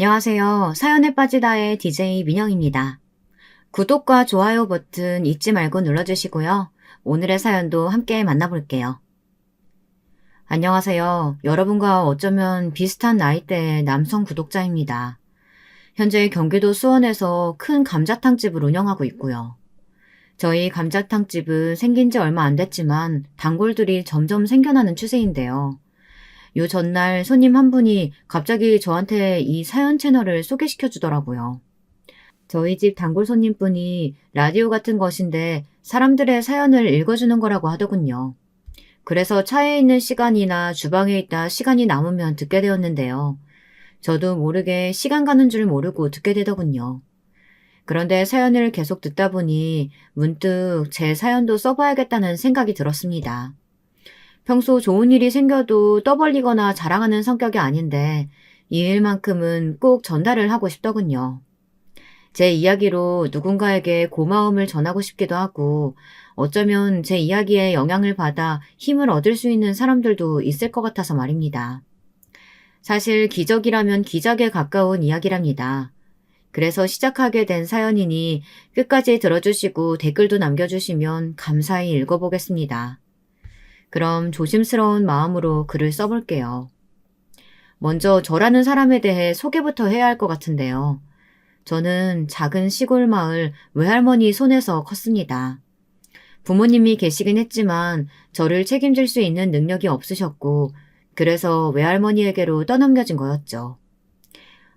안녕하세요. 사연에 빠지다의 DJ 민영입니다. 구독과 좋아요 버튼 잊지 말고 눌러주시고요. 오늘의 사연도 함께 만나볼게요. 안녕하세요. 여러분과 어쩌면 비슷한 나이대의 남성 구독자입니다. 현재 경기도 수원에서 큰 감자탕집을 운영하고 있고요. 저희 감자탕집은 생긴 지 얼마 안 됐지만 단골들이 점점 생겨나는 추세인데요. 요 전날 손님 한 분이 갑자기 저한테 이 사연 채널을 소개시켜 주더라고요. 저희 집 단골 손님분이 라디오 같은 것인데 사람들의 사연을 읽어주는 거라고 하더군요. 그래서 차에 있는 시간이나 주방에 있다 시간이 남으면 듣게 되었는데요. 저도 모르게 시간 가는 줄 모르고 듣게 되더군요. 그런데 사연을 계속 듣다 보니 문득 제 사연도 써봐야겠다는 생각이 들었습니다. 평소 좋은 일이 생겨도 떠벌리거나 자랑하는 성격이 아닌데 이 일만큼은 꼭 전달을 하고 싶더군요. 제 이야기로 누군가에게 고마움을 전하고 싶기도 하고 어쩌면 제 이야기에 영향을 받아 힘을 얻을 수 있는 사람들도 있을 것 같아서 말입니다. 사실 기적이라면 기적에 가까운 이야기랍니다. 그래서 시작하게 된 사연이니 끝까지 들어주시고 댓글도 남겨주시면 감사히 읽어보겠습니다. 그럼 조심스러운 마음으로 글을 써볼게요. 먼저 저라는 사람에 대해 소개부터 해야 할 것 같은데요. 저는 작은 시골 마을 외할머니 손에서 컸습니다. 부모님이 계시긴 했지만 저를 책임질 수 있는 능력이 없으셨고 그래서 외할머니에게로 떠넘겨진 거였죠.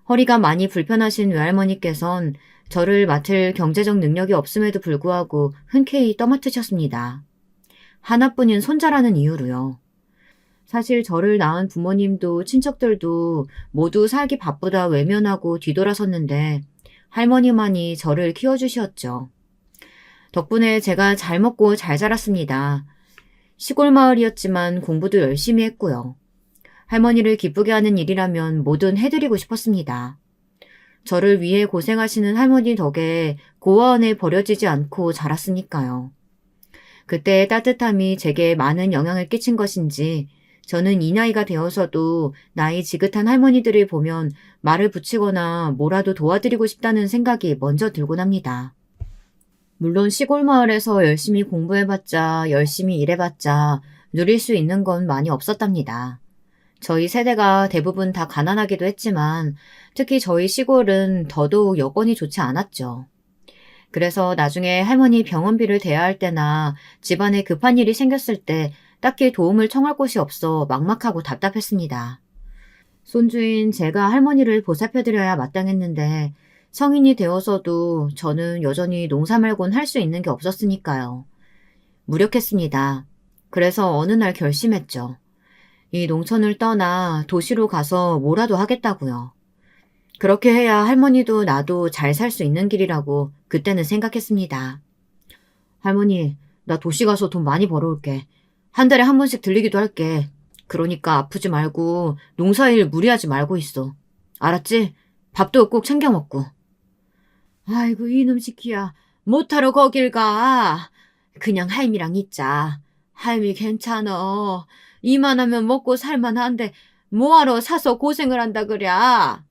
허리가 많이 불편하신 외할머니께선 저를 맡을 경제적 능력이 없음에도 불구하고 흔쾌히 떠맡으셨습니다. 하나뿐인 손자라는 이유로요. 사실 저를 낳은 부모님도 친척들도 모두 살기 바쁘다 외면하고 뒤돌아섰는데 할머니만이 저를 키워주셨죠. 덕분에 제가 잘 먹고 잘 자랐습니다. 시골 마을이었지만 공부도 열심히 했고요. 할머니를 기쁘게 하는 일이라면 뭐든 해드리고 싶었습니다. 저를 위해 고생하시는 할머니 덕에 고아원에 버려지지 않고 자랐으니까요. 그때의 따뜻함이 제게 많은 영향을 끼친 것인지 저는 이 나이가 되어서도 나이 지긋한 할머니들을 보면 말을 붙이거나 뭐라도 도와드리고 싶다는 생각이 먼저 들곤 합니다. 물론 시골 마을에서 열심히 공부해봤자 열심히 일해봤자 누릴 수 있는 건 많이 없었답니다. 저희 세대가 대부분 다 가난하기도 했지만 특히 저희 시골은 더더욱 여건이 좋지 않았죠. 그래서 나중에 할머니 병원비를 대야 할 때나 집안에 급한 일이 생겼을 때 딱히 도움을 청할 곳이 없어 막막하고 답답했습니다. 손주인 제가 할머니를 보살펴드려야 마땅했는데 성인이 되어서도 저는 여전히 농사 말곤 할 수 있는 게 없었으니까요. 무력했습니다. 그래서 어느 날 결심했죠. 이 농촌을 떠나 도시로 가서 뭐라도 하겠다고요. 그렇게 해야 할머니도 나도 잘 살 수 있는 길이라고 그때는 생각했습니다. 할머니, 나 도시 가서 돈 많이 벌어올게. 한 달에 한 번씩 들리기도 할게. 그러니까 아프지 말고 농사일 무리하지 말고 있어. 알았지? 밥도 꼭 챙겨 먹고. 아이고 이놈 시키야. 못하러 거길 가. 그냥 할미랑 있자. 할미 괜찮어. 이만하면 먹고 살만한데 뭐하러 사서 고생을 한다 그랴.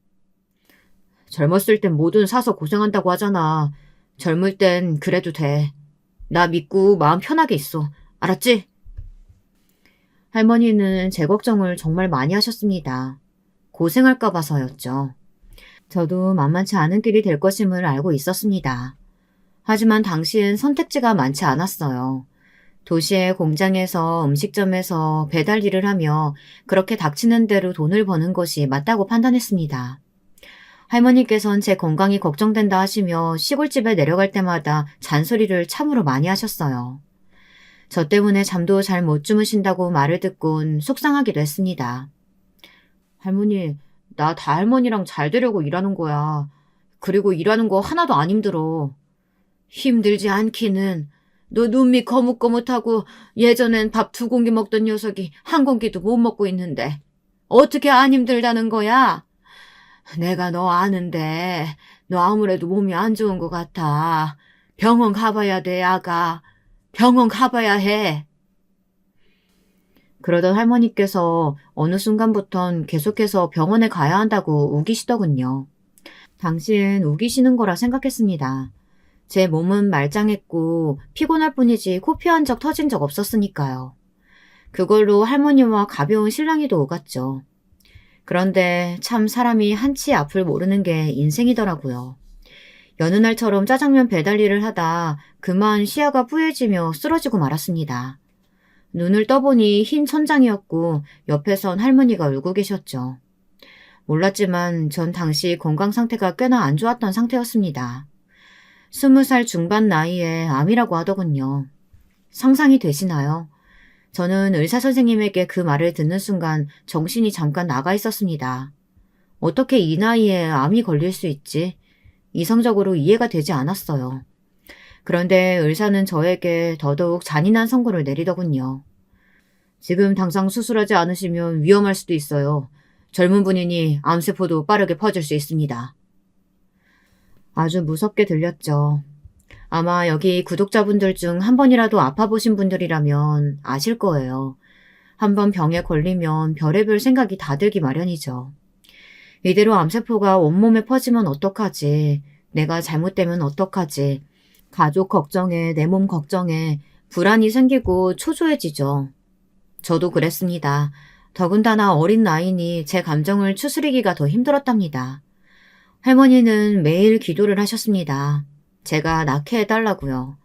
젊었을 땐 뭐든 사서 고생한다고 하잖아. 젊을 땐 그래도 돼. 나 믿고 마음 편하게 있어. 알았지? 할머니는 제 걱정을 정말 많이 하셨습니다. 고생할까 봐서였죠. 저도 만만치 않은 길이 될 것임을 알고 있었습니다. 하지만 당시엔 선택지가 많지 않았어요. 도시의 공장에서 음식점에서 배달 일을 하며 그렇게 닥치는 대로 돈을 버는 것이 맞다고 판단했습니다. 할머니께선 제 건강이 걱정된다 하시며 시골집에 내려갈 때마다 잔소리를 참으로 많이 하셨어요. 저 때문에 잠도 잘 못 주무신다고 말을 듣곤 속상하기도 했습니다. 할머니, 나 다 할머니랑 잘 되려고 일하는 거야. 그리고 일하는 거 하나도 안 힘들어. 힘들지 않기는. 너 눈밑 거뭇거뭇하고 예전엔 밥 2공기 먹던 녀석이 1공기도 못 먹고 있는데 어떻게 안 힘들다는 거야? 내가 너 아는데 너 아무래도 몸이 안 좋은 것 같아. 병원 가봐야 돼, 아가. 병원 가봐야 해. 그러던 할머니께서 어느 순간부턴 계속해서 병원에 가야 한다고 우기시더군요. 당시엔 우기시는 거라 생각했습니다. 제 몸은 말짱했고 피곤할 뿐이지 코피 한 적 터진 적 없었으니까요. 그걸로 할머니와 가벼운 실랑이도 오갔죠. 그런데 참 사람이 한치 앞을 모르는 게 인생이더라고요. 여느 날처럼 짜장면 배달 일을 하다 그만 시야가 뿌얘지며 쓰러지고 말았습니다. 눈을 떠보니 흰 천장이었고 옆에선 할머니가 울고 계셨죠. 몰랐지만 전 당시 건강 상태가 꽤나 안 좋았던 상태였습니다. 20살 중반 나이에 암이라고 하더군요. 상상이 되시나요? 저는 의사 선생님에게 그 말을 듣는 순간 정신이 잠깐 나가 있었습니다. 어떻게 이 나이에 암이 걸릴 수 있지? 이성적으로 이해가 되지 않았어요. 그런데 의사는 저에게 더더욱 잔인한 선고를 내리더군요. 지금 당장 수술하지 않으시면 위험할 수도 있어요. 젊은 분이니 암세포도 빠르게 퍼질 수 있습니다. 아주 무섭게 들렸죠. 아마 여기 구독자분들 중 한 번이라도 아파보신 분들이라면 아실 거예요. 한 번 병에 걸리면 별의별 생각이 다 들기 마련이죠. 이대로 암세포가 온몸에 퍼지면 어떡하지? 내가 잘못되면 어떡하지? 가족 걱정에 내 몸 걱정에 불안이 생기고 초조해지죠. 저도 그랬습니다. 더군다나 어린 나이니 제 감정을 추스리기가 더 힘들었답니다. 할머니는 매일 기도를 하셨습니다. 제가 낳게 해달라고요.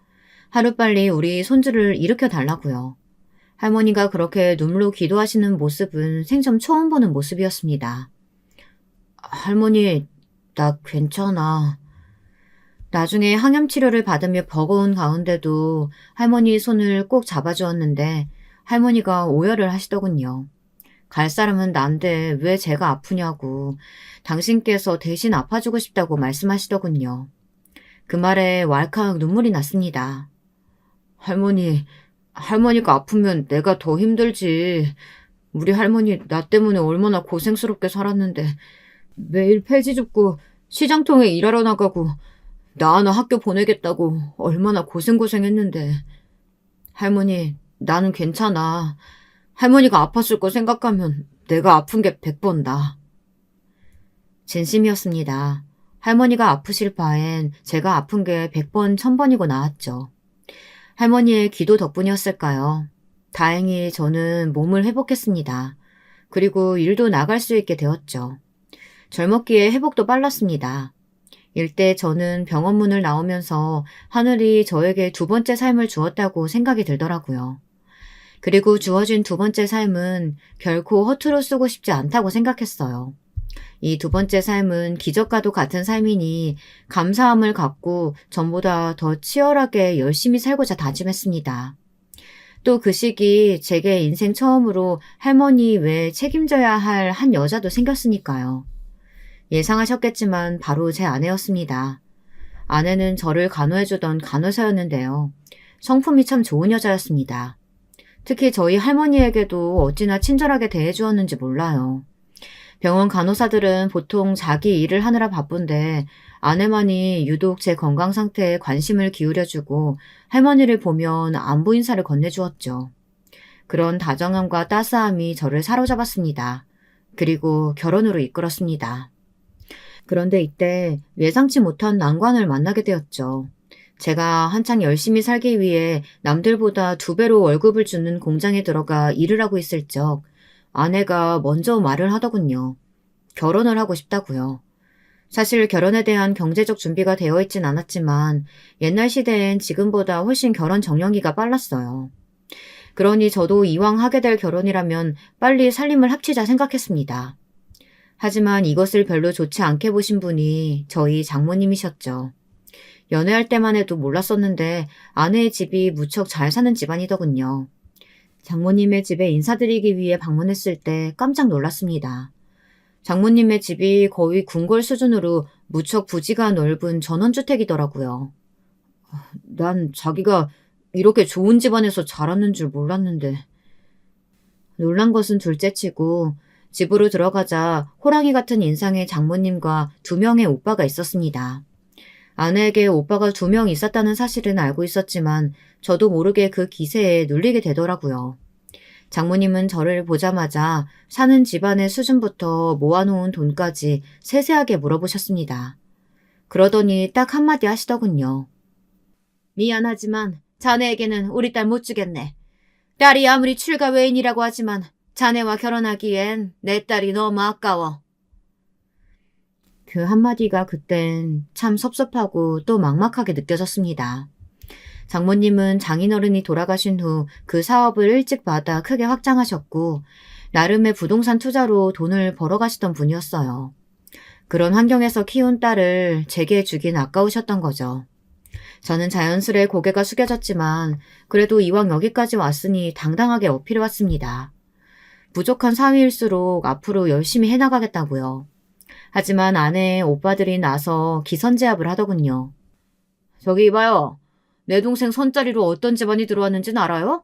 하루빨리 우리 손주를 일으켜달라고요. 할머니가 그렇게 눈물로 기도하시는 모습은 생전 처음 보는 모습이었습니다. 할머니, 나 괜찮아. 나중에 항염치료를 받으며 버거운 가운데도 할머니 손을 꼭 잡아주었는데 할머니가 오열을 하시더군요. 갈 사람은 난데 왜 제가 아프냐고 당신께서 대신 아파주고 싶다고 말씀하시더군요. 그 말에 왈칵 눈물이 났습니다. 할머니가 아프면 내가 더 힘들지. 우리 할머니 나 때문에 얼마나 고생스럽게 살았는데 매일 폐지 줍고 시장통에 일하러 나가고 나 하나 학교 보내겠다고 얼마나 고생했는데. 할머니, 나는 괜찮아. 할머니가 아팠을 거 생각하면 내가 아픈 게 100번 나. 진심이었습니다. 할머니가 아프실 바엔 제가 아픈 게 100번, 1000번이고 나았죠. 할머니의 기도 덕분이었을까요? 다행히 저는 몸을 회복했습니다. 그리고 일도 나갈 수 있게 되었죠. 젊었기에 회복도 빨랐습니다. 일대 저는 병원 문을 나오면서 하늘이 저에게 두 번째 삶을 주었다고 생각이 들더라고요. 그리고 주어진 두 번째 삶은 결코 허투루 쓰고 싶지 않다고 생각했어요. 이 두 번째 삶은 기적과도 같은 삶이니 감사함을 갖고 전보다 더 치열하게 열심히 살고자 다짐했습니다. 또 그 시기 제게 인생 처음으로 할머니 외에 책임져야 할 한 여자도 생겼으니까요. 예상하셨겠지만 바로 제 아내였습니다. 아내는 저를 간호해주던 간호사였는데요. 성품이 참 좋은 여자였습니다. 특히 저희 할머니에게도 어찌나 친절하게 대해주었는지 몰라요. 병원 간호사들은 보통 자기 일을 하느라 바쁜데 아내만이 유독 제 건강 상태에 관심을 기울여주고 할머니를 보면 안부 인사를 건네주었죠. 그런 다정함과 따스함이 저를 사로잡았습니다. 그리고 결혼으로 이끌었습니다. 그런데 이때 예상치 못한 난관을 만나게 되었죠. 제가 한창 열심히 살기 위해 남들보다 2배로 월급을 주는 공장에 들어가 일을 하고 있을 적 아내가 먼저 말을 하더군요. 결혼을 하고 싶다고요. 사실 결혼에 대한 경제적 준비가 되어 있진 않았지만 옛날 시대엔 지금보다 훨씬 결혼 정년기가 빨랐어요. 그러니 저도 이왕 하게 될 결혼이라면 빨리 살림을 합치자 생각했습니다. 하지만 이것을 별로 좋지 않게 보신 분이 저희 장모님이셨죠. 연애할 때만 해도 몰랐었는데 아내의 집이 무척 잘 사는 집안이더군요. 장모님의 집에 인사드리기 위해 방문했을 때 깜짝 놀랐습니다. 장모님의 집이 거의 궁궐 수준으로 무척 부지가 넓은 전원주택이더라고요. 난 자기가 이렇게 좋은 집안에서 자랐는 줄 몰랐는데. 놀란 것은 둘째치고 집으로 들어가자 호랑이 같은 인상의 장모님과 2명의 오빠가 있었습니다. 아내에게 오빠가 2명 있었다는 사실은 알고 있었지만 저도 모르게 그 기세에 눌리게 되더라고요. 장모님은 저를 보자마자 사는 집안의 수준부터 모아놓은 돈까지 세세하게 물어보셨습니다. 그러더니 딱 한마디 하시더군요. 미안하지만 자네에게는 우리 딸 못 주겠네. 딸이 아무리 출가 외인이라고 하지만 자네와 결혼하기엔 내 딸이 너무 아까워. 그 한마디가 그땐 참 섭섭하고 또 막막하게 느껴졌습니다. 장모님은 장인어른이 돌아가신 후 그 사업을 일찍 받아 크게 확장하셨고 나름의 부동산 투자로 돈을 벌어가시던 분이었어요. 그런 환경에서 키운 딸을 제게 주긴 아까우셨던 거죠. 저는 자연스레 고개가 숙여졌지만 그래도 이왕 여기까지 왔으니 당당하게 어필해왔습니다. 부족한 사위일수록 앞으로 열심히 해나가겠다고요. 하지만 아내의 오빠들이 나서 기선제압을 하더군요. 저기 이봐요. 내 동생 손자리로 어떤 집안이 들어왔는지는 알아요?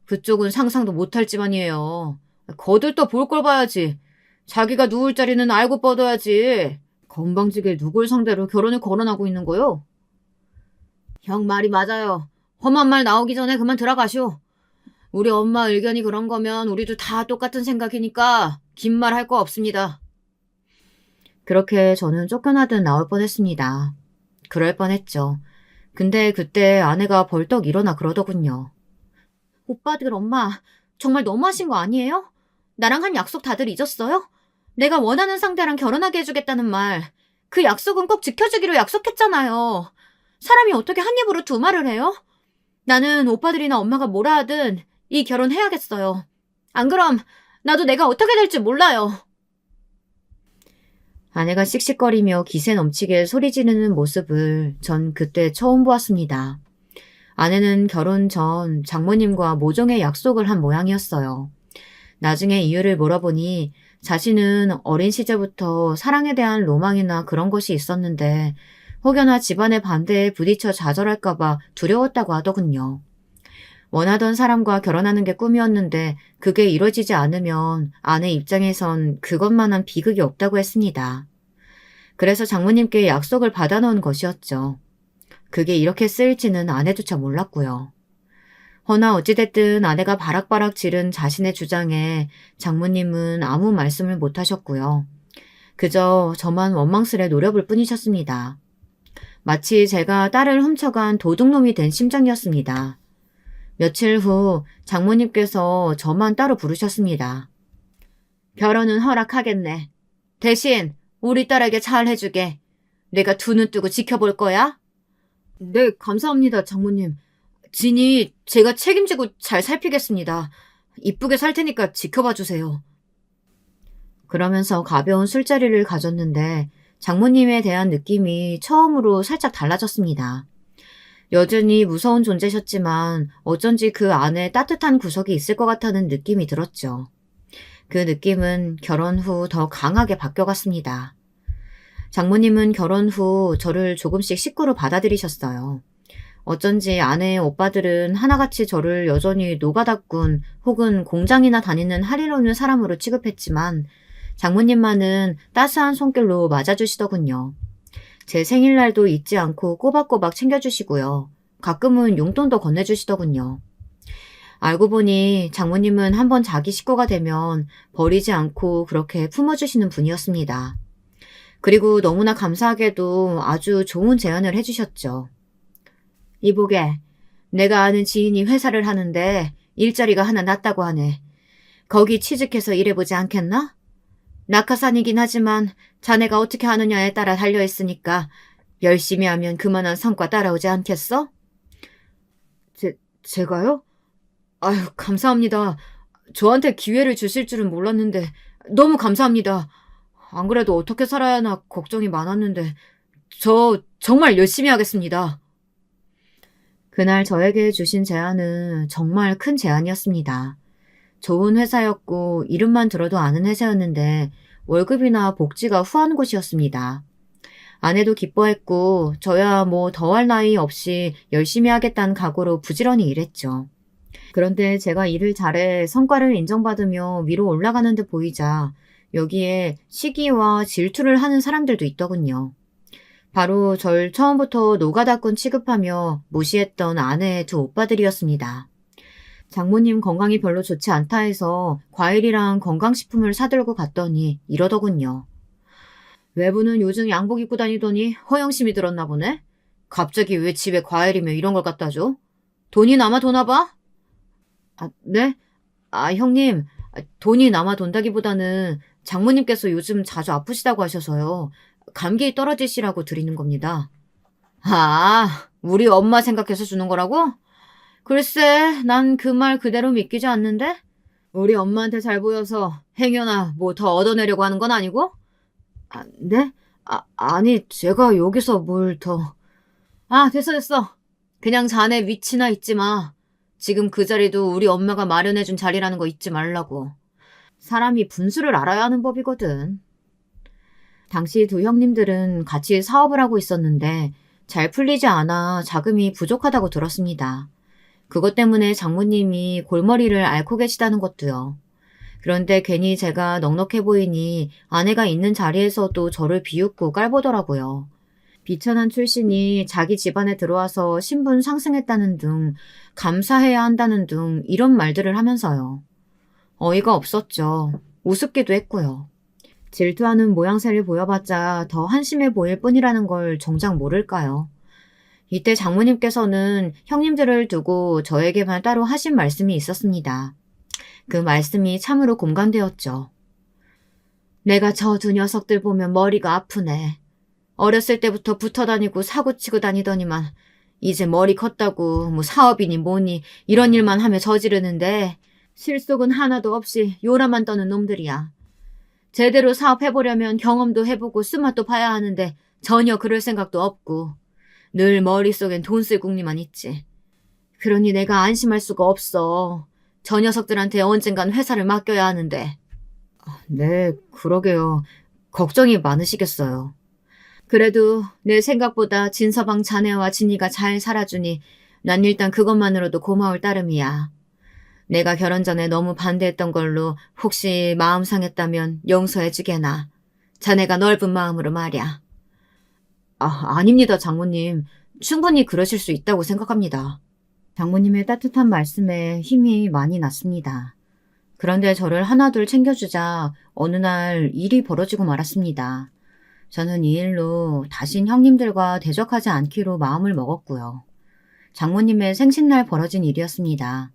그쪽은 상상도 못할 집안이에요. 거들떠 볼 걸 봐야지. 자기가 누울 자리는 알고 뻗어야지. 건방지게 누굴 상대로 결혼을 거론하고 있는 거요? 형 말이 맞아요. 험한 말 나오기 전에 그만 들어가시오. 우리 엄마 의견이 그런 거면 우리도 다 똑같은 생각이니까 긴 말 할 거 없습니다. 그렇게 저는 쫓겨나듯 나올 뻔했습니다. 그럴 뻔했죠. 근데 그때 아내가 벌떡 일어나 그러더군요. 오빠들 엄마 정말 너무하신 거 아니에요? 나랑 한 약속 다들 잊었어요? 내가 원하는 상대랑 결혼하게 해주겠다는 말. 그 약속은 꼭 지켜주기로 약속했잖아요. 사람이 어떻게 한 입으로 두 말을 해요? 나는 오빠들이나 엄마가 뭐라 하든 이 결혼 해야겠어요. 안 그럼 나도 내가 어떻게 될지 몰라요. 아내가 씩씩거리며 기세 넘치게 소리 지르는 모습을 전 그때 처음 보았습니다. 아내는 결혼 전 장모님과 모종의 약속을 한 모양이었어요. 나중에 이유를 물어보니 자신은 어린 시절부터 사랑에 대한 로망이나 그런 것이 있었는데 혹여나 집안의 반대에 부딪혀 좌절할까봐 두려웠다고 하더군요. 원하던 사람과 결혼하는 게 꿈이었는데 그게 이루어지지 않으면 아내 입장에선 그것만한 비극이 없다고 했습니다. 그래서 장모님께 약속을 받아놓은 것이었죠. 그게 이렇게 쓰일지는 아내조차 몰랐고요. 허나 어찌됐든 아내가 바락바락 지른 자신의 주장에 장모님은 아무 말씀을 못하셨고요. 그저 저만 원망스레 노려볼 뿐이셨습니다. 마치 제가 딸을 훔쳐간 도둑놈이 된 심정이었습니다. 며칠 후 장모님께서 저만 따로 부르셨습니다. 결혼은 허락하겠네. 대신 우리 딸에게 잘 해주게. 내가 두 눈 뜨고 지켜볼 거야? 네, 감사합니다, 장모님. 진이 제가 책임지고 잘 살피겠습니다. 이쁘게 살 테니까 지켜봐 주세요. 그러면서 가벼운 술자리를 가졌는데 장모님에 대한 느낌이 처음으로 살짝 달라졌습니다. 여전히 무서운 존재셨지만 어쩐지 그 안에 따뜻한 구석이 있을 것 같다는 느낌이 들었죠. 그 느낌은 결혼 후 더 강하게 바뀌어갔습니다. 장모님은 결혼 후 저를 조금씩 식구로 받아들이셨어요. 어쩐지 아내의 오빠들은 하나같이 저를 여전히 노가다꾼 혹은 공장이나 다니는 할일 없는 사람으로 취급했지만 장모님만은 따스한 손길로 맞아주시더군요. 제 생일날도 잊지 않고 꼬박꼬박 챙겨주시고요. 가끔은 용돈도 건네주시더군요. 알고 보니 장모님은 한번 자기 식구가 되면 버리지 않고 그렇게 품어주시는 분이었습니다. 그리고 너무나 감사하게도 아주 좋은 제안을 해주셨죠. 이보게, 내가 아는 지인이 회사를 하는데 일자리가 하나 났다고 하네. 거기 취직해서 일해보지 않겠나? 낙하산이긴 하지만 자네가 어떻게 하느냐에 따라 달려있으니까 열심히 하면 그만한 성과 따라오지 않겠어? 제가요? 아유, 감사합니다. 저한테 기회를 주실 줄은 몰랐는데 너무 감사합니다. 안 그래도 어떻게 살아야 하나 걱정이 많았는데 저 정말 열심히 하겠습니다. 그날 저에게 주신 제안은 정말 큰 제안이었습니다. 좋은 회사였고 이름만 들어도 아는 회사였는데 월급이나 복지가 후한 곳이었습니다. 아내도 기뻐했고 저야 뭐 더할 나위 없이 열심히 하겠다는 각오로 부지런히 일했죠. 그런데 제가 일을 잘해 성과를 인정받으며 위로 올라가는 듯 보이자 여기에 시기와 질투를 하는 사람들도 있더군요. 바로 절 처음부터 노가다꾼 취급하며 무시했던 아내의 두 오빠들이었습니다. 장모님 건강이 별로 좋지 않다 해서 과일이랑 건강식품을 사들고 갔더니 이러더군요. 외부는 요즘 양복 입고 다니더니 허영심이 들었나 보네? 갑자기 왜 집에 과일이며 이런 걸 갖다 줘? 돈이 남아 도나 봐? 아, 네? 형님, 돈이 남아 돈다기보다는 장모님께서 요즘 자주 아프시다고 하셔서요. 감기 떨어지시라고 드리는 겁니다. 우리 엄마 생각해서 주는 거라고? 글쎄, 난 그 말 그대로 믿기지 않는데? 우리 엄마한테 잘 보여서 행여나 뭐 더 얻어내려고 하는 건 아니고? 네? 아니, 제가 여기서 뭘 더... 됐어. 그냥 자네 위치나 잊지 마. 지금 그 자리도 우리 엄마가 마련해준 자리라는 거 잊지 말라고. 사람이 분수를 알아야 하는 법이거든. 당시 두 형님들은 같이 사업을 하고 있었는데 잘 풀리지 않아 자금이 부족하다고 들었습니다. 그것 때문에 장모님이 골머리를 앓고 계시다는 것도요. 그런데 괜히 제가 넉넉해 보이니 아내가 있는 자리에서도 저를 비웃고 깔보더라고요. 비천한 출신이 자기 집안에 들어와서 신분 상승했다는 등 감사해야 한다는 등 이런 말들을 하면서요. 어이가 없었죠. 우습기도 했고요. 질투하는 모양새를 보여봤자 더 한심해 보일 뿐이라는 걸 정작 모를까요? 이때 장모님께서는 형님들을 두고 저에게만 따로 하신 말씀이 있었습니다. 그 말씀이 참으로 공감되었죠. 내가 저 두 녀석들 보면 머리가 아프네. 어렸을 때부터 붙어 다니고 사고치고 다니더니만 이제 머리 컸다고 뭐 사업이니 뭐니 이런 일만 하며 저지르는데 실속은 하나도 없이 요라만 떠는 놈들이야. 제대로 사업해보려면 경험도 해보고 쓴맛도 봐야 하는데 전혀 그럴 생각도 없고 늘 머릿속엔 돈 쓸 궁리만 있지. 그러니 내가 안심할 수가 없어. 저 녀석들한테 언젠간 회사를 맡겨야 하는데. 네, 그러게요. 걱정이 많으시겠어요. 그래도 내 생각보다 진서방 자네와 진이가 잘 살아주니 난 일단 그것만으로도 고마울 따름이야. 내가 결혼 전에 너무 반대했던 걸로 혹시 마음 상했다면 용서해주게나. 자네가 넓은 마음으로 말이야. 아닙니다, 장모님. 충분히 그러실 수 있다고 생각합니다. 장모님의 따뜻한 말씀에 힘이 많이 났습니다. 그런데 저를 하나둘 챙겨주자 어느 날 일이 벌어지고 말았습니다. 저는 이 일로 다신 형님들과 대적하지 않기로 마음을 먹었고요. 장모님의 생신날 벌어진 일이었습니다.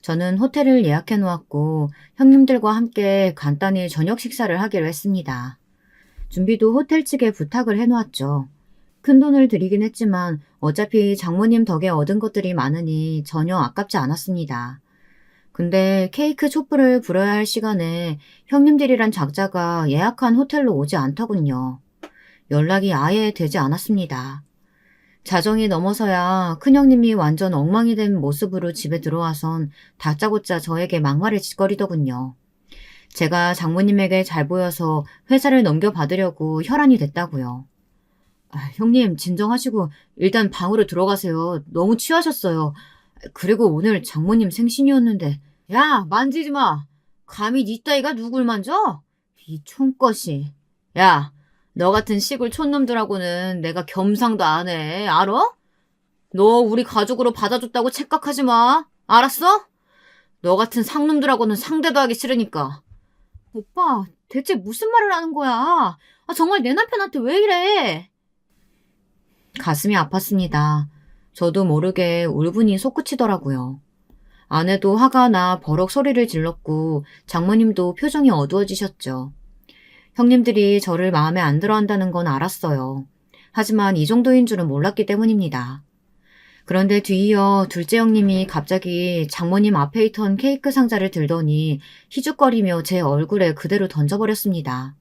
저는 호텔을 예약해 놓았고 형님들과 함께 간단히 저녁 식사를 하기로 했습니다. 준비도 호텔 측에 부탁을 해놓았죠. 큰돈을 들이긴 했지만 어차피 장모님 덕에 얻은 것들이 많으니 전혀 아깝지 않았습니다. 근데 케이크 촛불을 불어야 할 시간에 형님들이란 작자가 예약한 호텔로 오지 않더군요. 연락이 아예 되지 않았습니다. 자정이 넘어서야 큰형님이 완전 엉망이 된 모습으로 집에 들어와선 다짜고짜 저에게 막말을 짓거리더군요. 제가 장모님에게 잘 보여서 회사를 넘겨받으려고 혈안이 됐다고요. 형님 진정하시고 일단 방으로 들어가세요. 너무 취하셨어요. 그리고 오늘 장모님 생신이었는데. 야, 만지지 마. 감히 니 따위가 누굴 만져? 이 총것이. 야, 너 같은 시골 촌놈들하고는 내가 겸상도 안 해. 알아? 너 우리 가족으로 받아줬다고 착각하지 마. 알았어? 너 같은 상놈들하고는 상대도 하기 싫으니까. 오빠, 대체 무슨 말을 하는 거야? 정말 내 남편한테 왜 이래? 가슴이 아팠습니다. 저도 모르게 울분이 솟구치더라고요. 아내도 화가 나 버럭 소리를 질렀고 장모님도 표정이 어두워지셨죠. 형님들이 저를 마음에 안 들어 한다는 건 알았어요. 하지만 이 정도인 줄은 몰랐기 때문입니다. 그런데 뒤이어 둘째 형님이 갑자기 장모님 앞에 있던 케이크 상자를 들더니 희죽거리며 제 얼굴에 그대로 던져버렸습니다.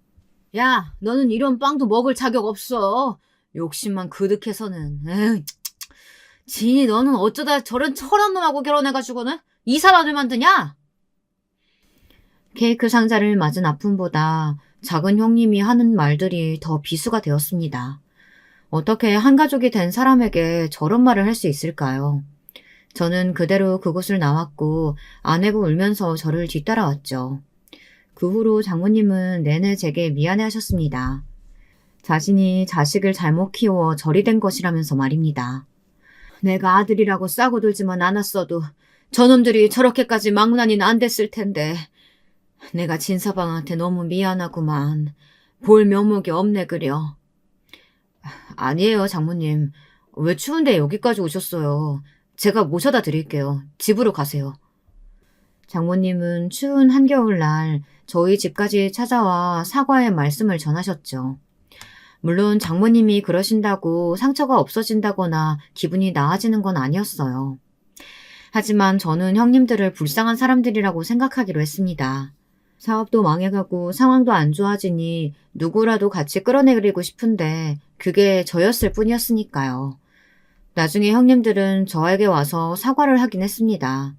야, 너는 이런 빵도 먹을 자격 없어. 욕심만 그득해서는. 에휴, 진이 너는 어쩌다 저런 철한 놈하고 결혼해가지고는 이사람을 만드냐? 케이크 상자를 맞은 아픔보다 작은 형님이 하는 말들이 더 비수가 되었습니다. 어떻게 한 가족이 된 사람에게 저런 말을 할 수 있을까요? 저는 그대로 그곳을 나왔고 아내가 울면서 저를 뒤따라왔죠. 그 후로 장모님은 내내 제게 미안해하셨습니다. 자신이 자식을 잘못 키워 절이 된 것이라면서 말입니다. 내가 아들이라고 싸고 들지만 않았어도 저놈들이 저렇게까지 망나니는 안 됐을 텐데. 내가 진서방한테 너무 미안하구만. 볼 면목이 없네 그려. 아니에요, 장모님. 왜 추운데 여기까지 오셨어요? 제가 모셔다 드릴게요. 집으로 가세요. 장모님은 추운 한겨울날 저희 집까지 찾아와 사과의 말씀을 전하셨죠. 물론 장모님이 그러신다고 상처가 없어진다거나 기분이 나아지는 건 아니었어요. 하지만 저는 형님들을 불쌍한 사람들이라고 생각하기로 했습니다. 사업도 망해가고 상황도 안 좋아지니 누구라도 같이 끌어내리고 싶은데 그게 저였을 뿐이었으니까요. 나중에 형님들은 저에게 와서 사과를 하긴 했습니다.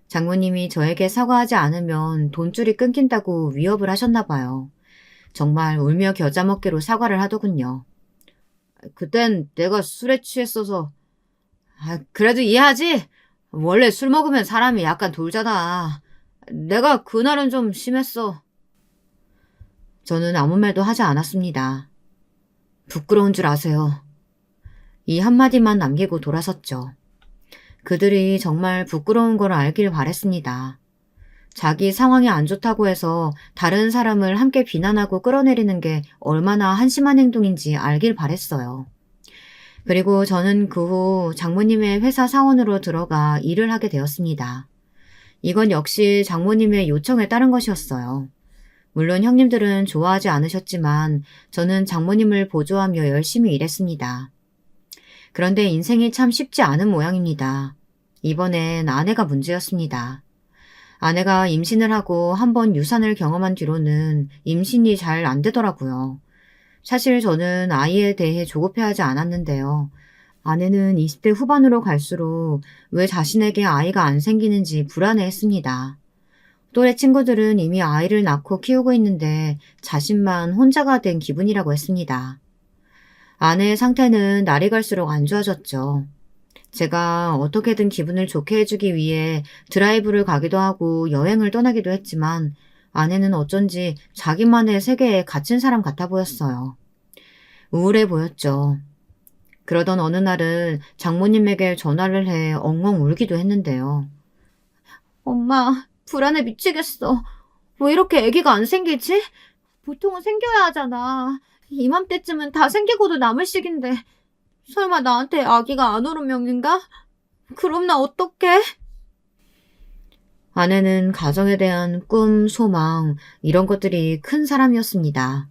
장모님이 저에게 사과하지 않으면 돈줄이 끊긴다고 위협을 하셨나 봐요. 정말 울며 겨자 먹기로 사과를 하더군요. 그땐 내가 술에 취했어서. 그래도 이해하지? 원래 술 먹으면 사람이 약간 돌잖아. 내가 그날은 좀 심했어. 저는 아무 말도 하지 않았습니다. 부끄러운 줄 아세요. 이 한마디만 남기고 돌아섰죠. 그들이 정말 부끄러운 걸 알길 바랬습니다. 자기 상황이 안 좋다고 해서 다른 사람을 함께 비난하고 끌어내리는 게 얼마나 한심한 행동인지 알길 바랬어요. 그리고 저는 그 후 장모님의 회사 사원으로 들어가 일을 하게 되었습니다. 이건 역시 장모님의 요청에 따른 것이었어요. 물론 형님들은 좋아하지 않으셨지만 저는 장모님을 보조하며 열심히 일했습니다. 그런데 인생이 참 쉽지 않은 모양입니다. 이번엔 아내가 문제였습니다. 아내가 임신을 하고 한 번 유산을 경험한 뒤로는 임신이 잘 안 되더라고요. 사실 저는 아이에 대해 조급해하지 않았는데요. 아내는 20대 후반으로 갈수록 왜 자신에게 아이가 안 생기는지 불안해했습니다. 또래 친구들은 이미 아이를 낳고 키우고 있는데 자신만 혼자가 된 기분이라고 했습니다. 아내의 상태는 날이 갈수록 안 좋아졌죠. 제가 어떻게든 기분을 좋게 해주기 위해 드라이브를 가기도 하고 여행을 떠나기도 했지만 아내는 어쩐지 자기만의 세계에 갇힌 사람 같아 보였어요. 우울해 보였죠. 그러던 어느 날은 장모님에게 전화를 해 엉엉 울기도 했는데요. 엄마, 불안해 미치겠어. 왜 이렇게 아기가 안 생기지? 보통은 생겨야 하잖아. 이맘때쯤은 다 생기고도 남을 시기인데 설마 나한테 아기가 안 오는 명인가? 그럼 나 어떡해? 아내는 가정에 대한 꿈, 소망 이런 것들이 큰 사람이었습니다.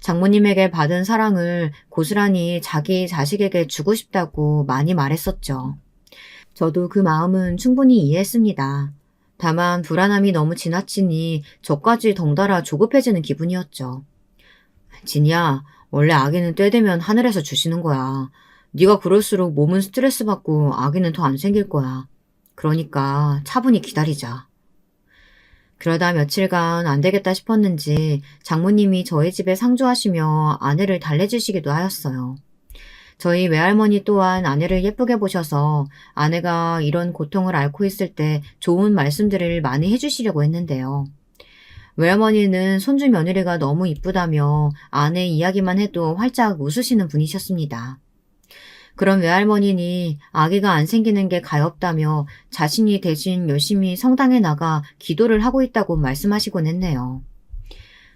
장모님에게 받은 사랑을 고스란히 자기 자식에게 주고 싶다고 많이 말했었죠. 저도 그 마음은 충분히 이해했습니다. 다만 불안함이 너무 지나치니 저까지 덩달아 조급해지는 기분이었죠. 진이야, 원래 아기는 때 되면 하늘에서 주시는 거야. 네가 그럴수록 몸은 스트레스 받고 아기는 더 안 생길 거야. 그러니까 차분히 기다리자. 그러다 며칠간 안 되겠다 싶었는지 장모님이 저희 집에 상주하시며 아내를 달래주시기도 하였어요. 저희 외할머니 또한 아내를 예쁘게 보셔서 아내가 이런 고통을 앓고 있을 때 좋은 말씀들을 많이 해주시려고 했는데요. 외할머니는 손주 며느리가 너무 이쁘다며 아내 이야기만 해도 활짝 웃으시는 분이셨습니다. 그런 외할머니니 아기가 안 생기는 게 가엾다며 자신이 대신 열심히 성당에 나가 기도를 하고 있다고 말씀하시곤 했네요.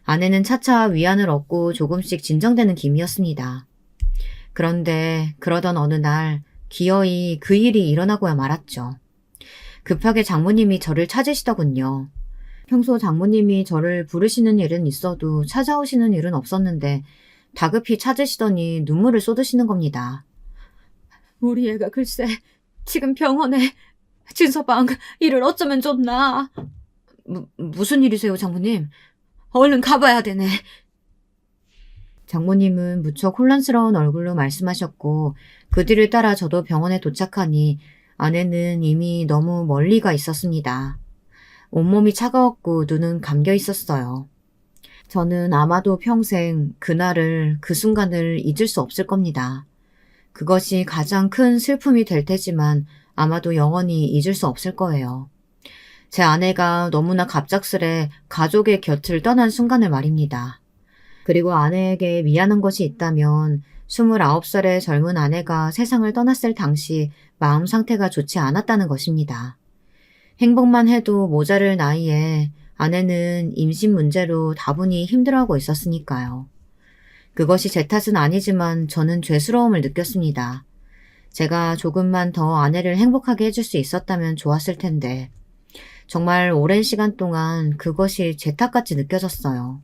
아내는 차차 위안을 얻고 조금씩 진정되는 김이었습니다. 그런데 그러던 어느 날 기어이 그 일이 일어나고야 말았죠. 급하게 장모님이 저를 찾으시더군요. 평소 장모님이 저를 부르시는 일은 있어도 찾아오시는 일은 없었는데 다급히 찾으시더니 눈물을 쏟으시는 겁니다. 우리 애가 글쎄 지금 병원에. 진서방, 이를 어쩌면 좋나. 무슨 일이세요, 장모님? 얼른 가봐야 되네. 장모님은 무척 혼란스러운 얼굴로 말씀하셨고 그 뒤를 따라 저도 병원에 도착하니 아내는 이미 너무 멀리 가 있었습니다. 온몸이 차가웠고 눈은 감겨 있었어요. 저는 아마도 평생 그날을, 그 순간을 잊을 수 없을 겁니다. 그것이 가장 큰 슬픔이 될 테지만 아마도 영원히 잊을 수 없을 거예요. 제 아내가 너무나 갑작스레 가족의 곁을 떠난 순간을 말입니다. 그리고 아내에게 미안한 것이 있다면 29살의 젊은 아내가 세상을 떠났을 당시 마음 상태가 좋지 않았다는 것입니다. 행복만 해도 모자랄 나이에 아내는 임신 문제로 다분히 힘들어하고 있었으니까요. 그것이 제 탓은 아니지만 저는 죄스러움을 느꼈습니다. 제가 조금만 더 아내를 행복하게 해줄 수 있었다면 좋았을 텐데 정말 오랜 시간 동안 그것이 제 탓같이 느껴졌어요.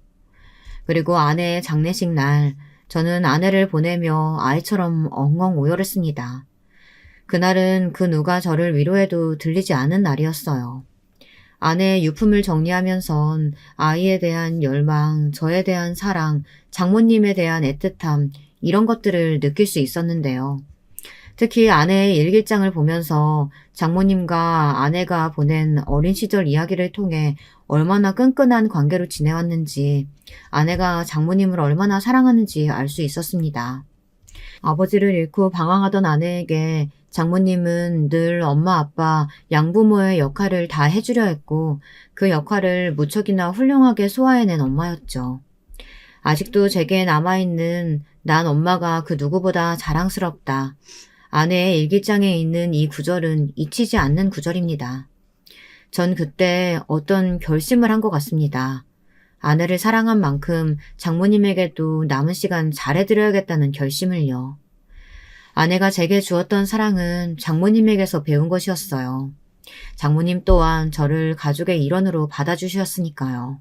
그리고 아내의 장례식 날 저는 아내를 보내며 아이처럼 엉엉 오열했습니다. 그날은 그 누가 저를 위로해도 들리지 않은 날이었어요. 아내의 유품을 정리하면선 아이에 대한 열망, 저에 대한 사랑, 장모님에 대한 애틋함 이런 것들을 느낄 수 있었는데요. 특히 아내의 일기장을 보면서 장모님과 아내가 보낸 어린 시절 이야기를 통해 얼마나 끈끈한 관계로 지내왔는지, 아내가 장모님을 얼마나 사랑하는지 알 수 있었습니다. 아버지를 잃고 방황하던 아내에게 장모님은 늘 엄마, 아빠, 양부모의 역할을 다 해주려 했고 그 역할을 무척이나 훌륭하게 소화해낸 엄마였죠. 아직도 제게 남아있는 난 엄마가 그 누구보다 자랑스럽다. 아내의 일기장에 있는 이 구절은 잊히지 않는 구절입니다. 전 그때 어떤 결심을 한 것 같습니다. 아내를 사랑한 만큼 장모님에게도 남은 시간 잘해드려야겠다는 결심을요. 아내가 제게 주었던 사랑은 장모님에게서 배운 것이었어요. 장모님 또한 저를 가족의 일원으로 받아주셨으니까요.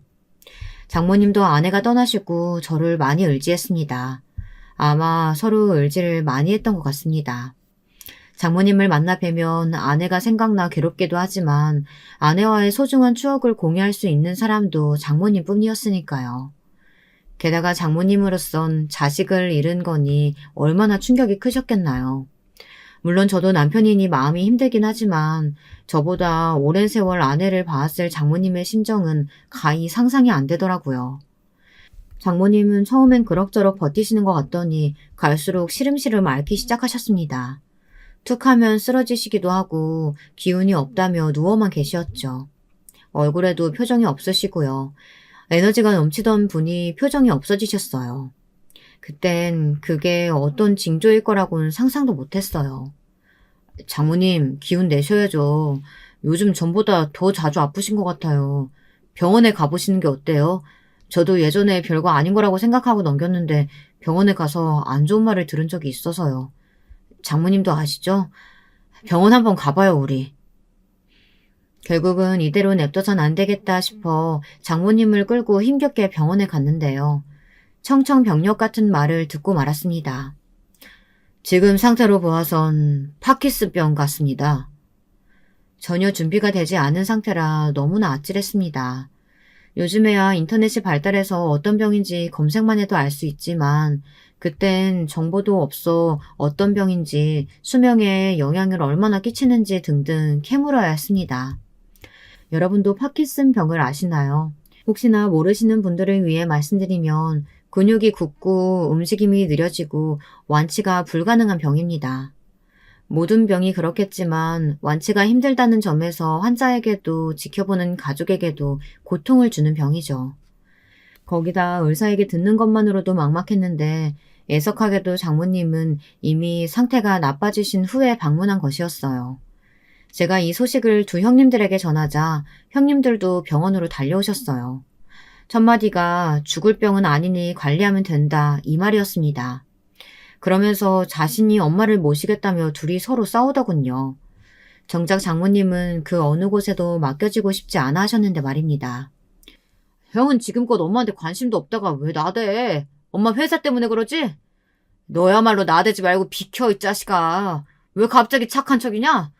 장모님도 아내가 떠나시고 저를 많이 의지했습니다. 아마 서로 의지를 많이 했던 것 같습니다. 장모님을 만나 뵈면 아내가 생각나 괴롭기도 하지만 아내와의 소중한 추억을 공유할 수 있는 사람도 장모님 뿐이었으니까요. 게다가 장모님으로선 자식을 잃은 거니 얼마나 충격이 크셨겠나요. 물론 저도 남편이니 마음이 힘들긴 하지만 저보다 오랜 세월 아내를 봐왔을 장모님의 심정은 가히 상상이 안 되더라고요. 장모님은 처음엔 그럭저럭 버티시는 것 같더니 갈수록 시름시름 앓기 시작하셨습니다. 툭 하면 쓰러지시기도 하고 기운이 없다며 누워만 계셨죠. 얼굴에도 표정이 없으시고요. 에너지가 넘치던 분이 표정이 없어지셨어요. 그땐 그게 어떤 징조일 거라고는 상상도 못했어요. 장모님, 기운 내셔야죠. 요즘 전보다 더 자주 아프신 것 같아요. 병원에 가보시는 게 어때요? 저도 예전에 별거 아닌 거라고 생각하고 넘겼는데 병원에 가서 안 좋은 말을 들은 적이 있어서요. 장모님도 아시죠? 병원 한번 가봐요, 우리. 결국은 이대로 냅둬선 안 되겠다 싶어 장모님을 끌고 힘겹게 병원에 갔는데요. 청천벽력 같은 말을 듣고 말았습니다. 지금 상태로 보아선 파킨슨병 같습니다. 전혀 준비가 되지 않은 상태라 너무나 아찔했습니다. 요즘에야 인터넷이 발달해서 어떤 병인지 검색만 해도 알 수 있지만 그땐 정보도 없어 어떤 병인지 수명에 영향을 얼마나 끼치는지 등등 캐물어야 했습니다. 여러분도 파킨슨병을 아시나요? 혹시나 모르시는 분들을 위해 말씀드리면 근육이 굳고 움직임이 느려지고 완치가 불가능한 병입니다. 모든 병이 그렇겠지만 완치가 힘들다는 점에서 환자에게도 지켜보는 가족에게도 고통을 주는 병이죠. 거기다 의사에게 듣는 것만으로도 막막했는데 애석하게도 장모님은 이미 상태가 나빠지신 후에 방문한 것이었어요. 제가 이 소식을 두 형님들에게 전하자 형님들도 병원으로 달려오셨어요. 첫마디가 죽을 병은 아니니 관리하면 된다 이 말이었습니다. 그러면서 자신이 엄마를 모시겠다며 둘이 서로 싸우더군요. 정작 장모님은 그 어느 곳에도 맡겨지고 싶지 않아 하셨는데 말입니다. 형은 지금껏 엄마한테 관심도 없다가 왜 나대? 엄마 회사 때문에 그러지? 너야말로 나대지 말고 비켜 이 자식아. 왜 갑자기 착한 척이냐?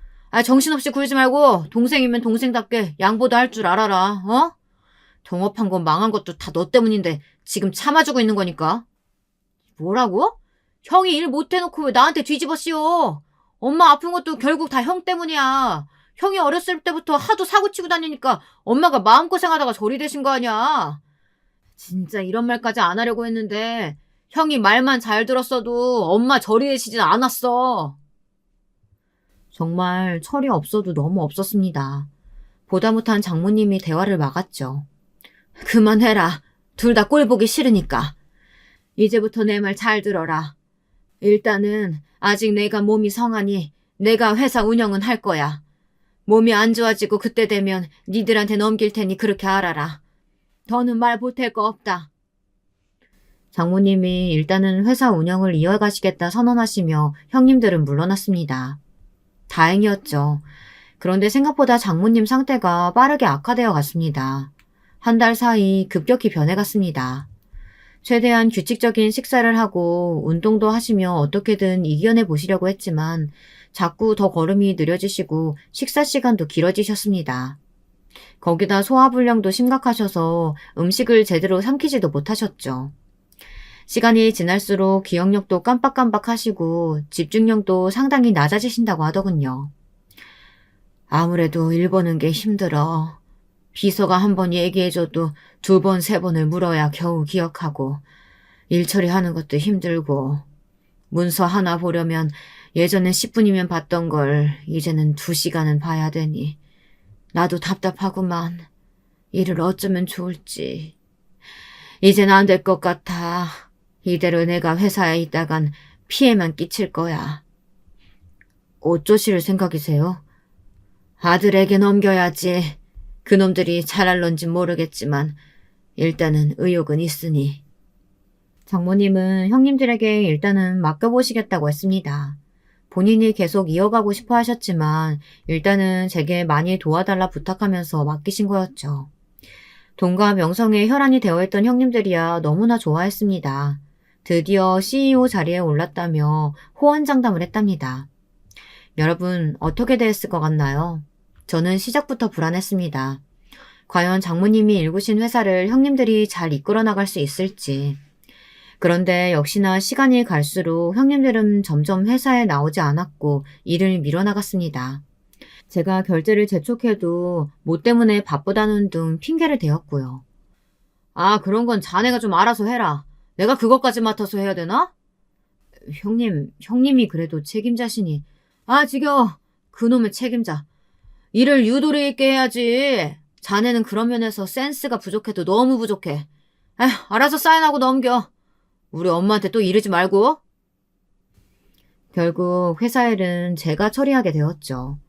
정신없이 굴지 말고 동생이면 동생답게 양보도 할 줄 알아라. 어? 동업한 건 망한 것도 다 너 때문인데 지금 참아주고 있는 거니까. 뭐라고? 형이 일 못해놓고 왜 나한테 뒤집어 씌워? 엄마 아픈 것도 결국 다 형 때문이야. 형이 어렸을 때부터 하도 사고치고 다니니까 엄마가 마음고생하다가 저리 되신 거 아니야. 진짜 이런 말까지 안 하려고 했는데 형이 말만 잘 들었어도 엄마 저리 되시진 않았어. 정말 철이 없어도 너무 없었습니다. 보다 못한 장모님이 대화를 막았죠. 그만해라. 둘 다 꼴 보기 싫으니까. 이제부터 내 말 잘 들어라. 일단은 아직 내가 몸이 성하니 내가 회사 운영은 할 거야. 몸이 안 좋아지고 그때 되면 니들한테 넘길 테니 그렇게 알아라. 더는 말 보탤 거 없다. 장모님이 일단은 회사 운영을 이어가시겠다 선언하시며 형님들은 물러났습니다. 다행이었죠. 그런데 생각보다 장모님 상태가 빠르게 악화되어 갔습니다. 한 달 사이 급격히 변해갔습니다. 최대한 규칙적인 식사를 하고 운동도 하시며 어떻게든 이겨내 보시려고 했지만 자꾸 더 걸음이 느려지시고 식사 시간도 길어지셨습니다. 거기다 소화불량도 심각하셔서 음식을 제대로 삼키지도 못하셨죠. 시간이 지날수록 기억력도 깜빡깜빡 하시고 집중력도 상당히 낮아지신다고 하더군요. 아무래도 일 보는 게 힘들어. 비서가 한 번 얘기해줘도 두 번, 세 번을 물어야 겨우 기억하고 일 처리하는 것도 힘들고 문서 하나 보려면 예전엔 10분이면 봤던 걸 이제는 2시간은 봐야 되니 나도 답답하구만. 일을 어쩌면 좋을지. 이젠 안 될 것 같아. 이대로 내가 회사에 있다간 피해만 끼칠 거야. 어쩌실 생각이세요? 아들에게 넘겨야지. 그놈들이 잘할런진 모르겠지만 일단은 의욕은 있으니. 장모님은 형님들에게 일단은 맡겨보시겠다고 했습니다. 본인이 계속 이어가고 싶어 하셨지만 일단은 제게 많이 도와달라 부탁하면서 맡기신 거였죠. 돈과 명성에 혈안이 되어있던 형님들이야 너무나 좋아했습니다. 드디어 CEO 자리에 올랐다며 호언장담을 했답니다. 여러분 어떻게 됐을 것 같나요? 저는 시작부터 불안했습니다. 과연 장모님이 일구신 회사를 형님들이 잘 이끌어 나갈 수 있을지. 그런데 역시나 시간이 갈수록 형님들은 점점 회사에 나오지 않았고 일을 밀어나갔습니다. 제가 결제를 재촉해도 뭐 때문에 바쁘다는 등 핑계를 대었고요. 아, 그런 건 자네가 좀 알아서 해라. 내가 그것까지 맡아서 해야 되나? 형님이 그래도 책임자시니. 아, 지겨워. 그놈의 책임자. 일을 유도리 있게 해야지. 자네는 그런 면에서 센스가 부족해도 너무 부족해. 에휴, 알아서 사인하고 넘겨. 우리 엄마한테 또 이러지 말고. 결국 회사 일은 제가 처리하게 되었죠.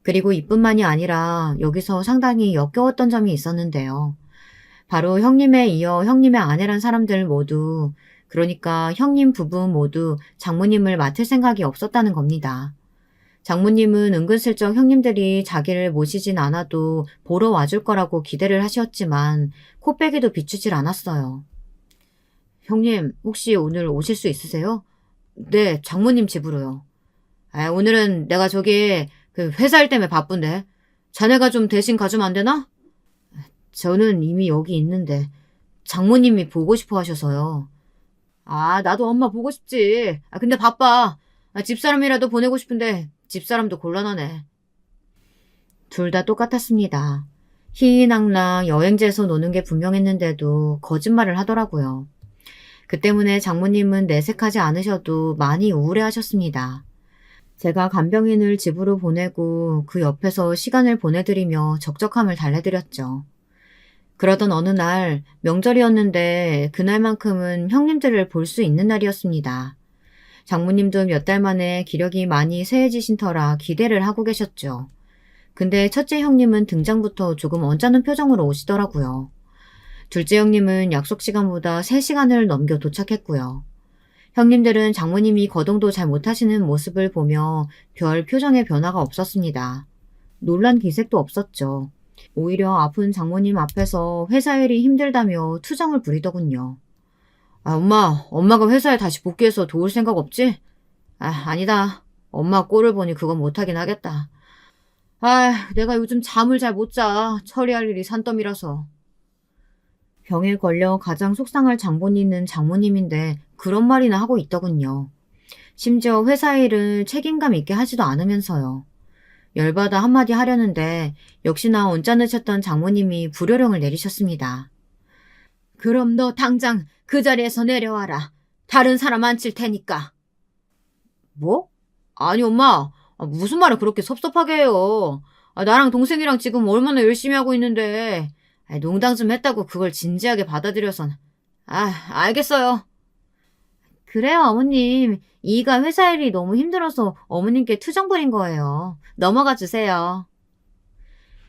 그리고 이뿐만이 아니라 여기서 상당히 역겨웠던 점이 있었는데요. 바로 형님에 이어 형님의 아내란 사람들 모두, 그러니까 형님 부부 모두 장모님을 맡을 생각이 없었다는 겁니다. 장모님은 은근슬쩍 형님들이 자기를 모시진 않아도 보러 와줄 거라고 기대를 하셨지만 코빼기도 비추질 않았어요. 형님, 혹시 오늘 오실 수 있으세요? 네, 장모님 집으로요. 오늘은 내가 저기 그 회사 일 때문에 바쁜데 자네가 좀 대신 가주면 안 되나? 저는 이미 여기 있는데 장모님이 보고 싶어 하셔서요. 아, 나도 엄마 보고 싶지. 근데 바빠. 집사람이라도 보내고 싶은데 집사람도 곤란하네. 둘 다 똑같았습니다. 희희낙낙 여행지에서 노는 게 분명했는데도 거짓말을 하더라고요. 그 때문에 장모님은 내색하지 않으셔도 많이 우울해하셨습니다. 제가 간병인을 집으로 보내고 그 옆에서 시간을 보내드리며 적적함을 달래드렸죠. 그러던 어느 날 명절이었는데 그날만큼은 형님들을 볼 수 있는 날이었습니다. 장모님도 몇 달 만에 기력이 많이 쇠해지신 터라 기대를 하고 계셨죠. 근데 첫째 형님은 등장부터 조금 언짢은 표정으로 오시더라고요. 둘째 형님은 약속 시간보다 3시간을 넘겨 도착했고요. 형님들은 장모님이 거동도 잘 못하시는 모습을 보며 별 표정의 변화가 없었습니다. 놀란 기색도 없었죠. 오히려 아픈 장모님 앞에서 회사 일이 힘들다며 투정을 부리더군요. 엄마가 회사에 다시 복귀해서 도울 생각 없지? 아니다. 엄마 꼴을 보니 그건 못하긴 하겠다. 내가 요즘 잠을 잘 못 자. 처리할 일이 산더미라서. 병에 걸려 가장 속상할 장본인은 장모님인데 그런 말이나 하고 있더군요. 심지어 회사 일을 책임감 있게 하지도 않으면서요. 열받아 한마디 하려는데 역시나 언짢으셨던 장모님이 불효령을 내리셨습니다. 그럼 너 당장 그 자리에서 내려와라. 다른 사람 앉힐 테니까. 뭐? 아니 엄마, 무슨 말을 그렇게 섭섭하게 해요. 나랑 동생이랑 지금 얼마나 열심히 하고 있는데 농담 좀 했다고 그걸 진지하게 받아들여선. 알겠어요. 그래요 어머님. 이가 회사 일이 너무 힘들어서 어머님께 투정 부린 거예요. 넘어가 주세요.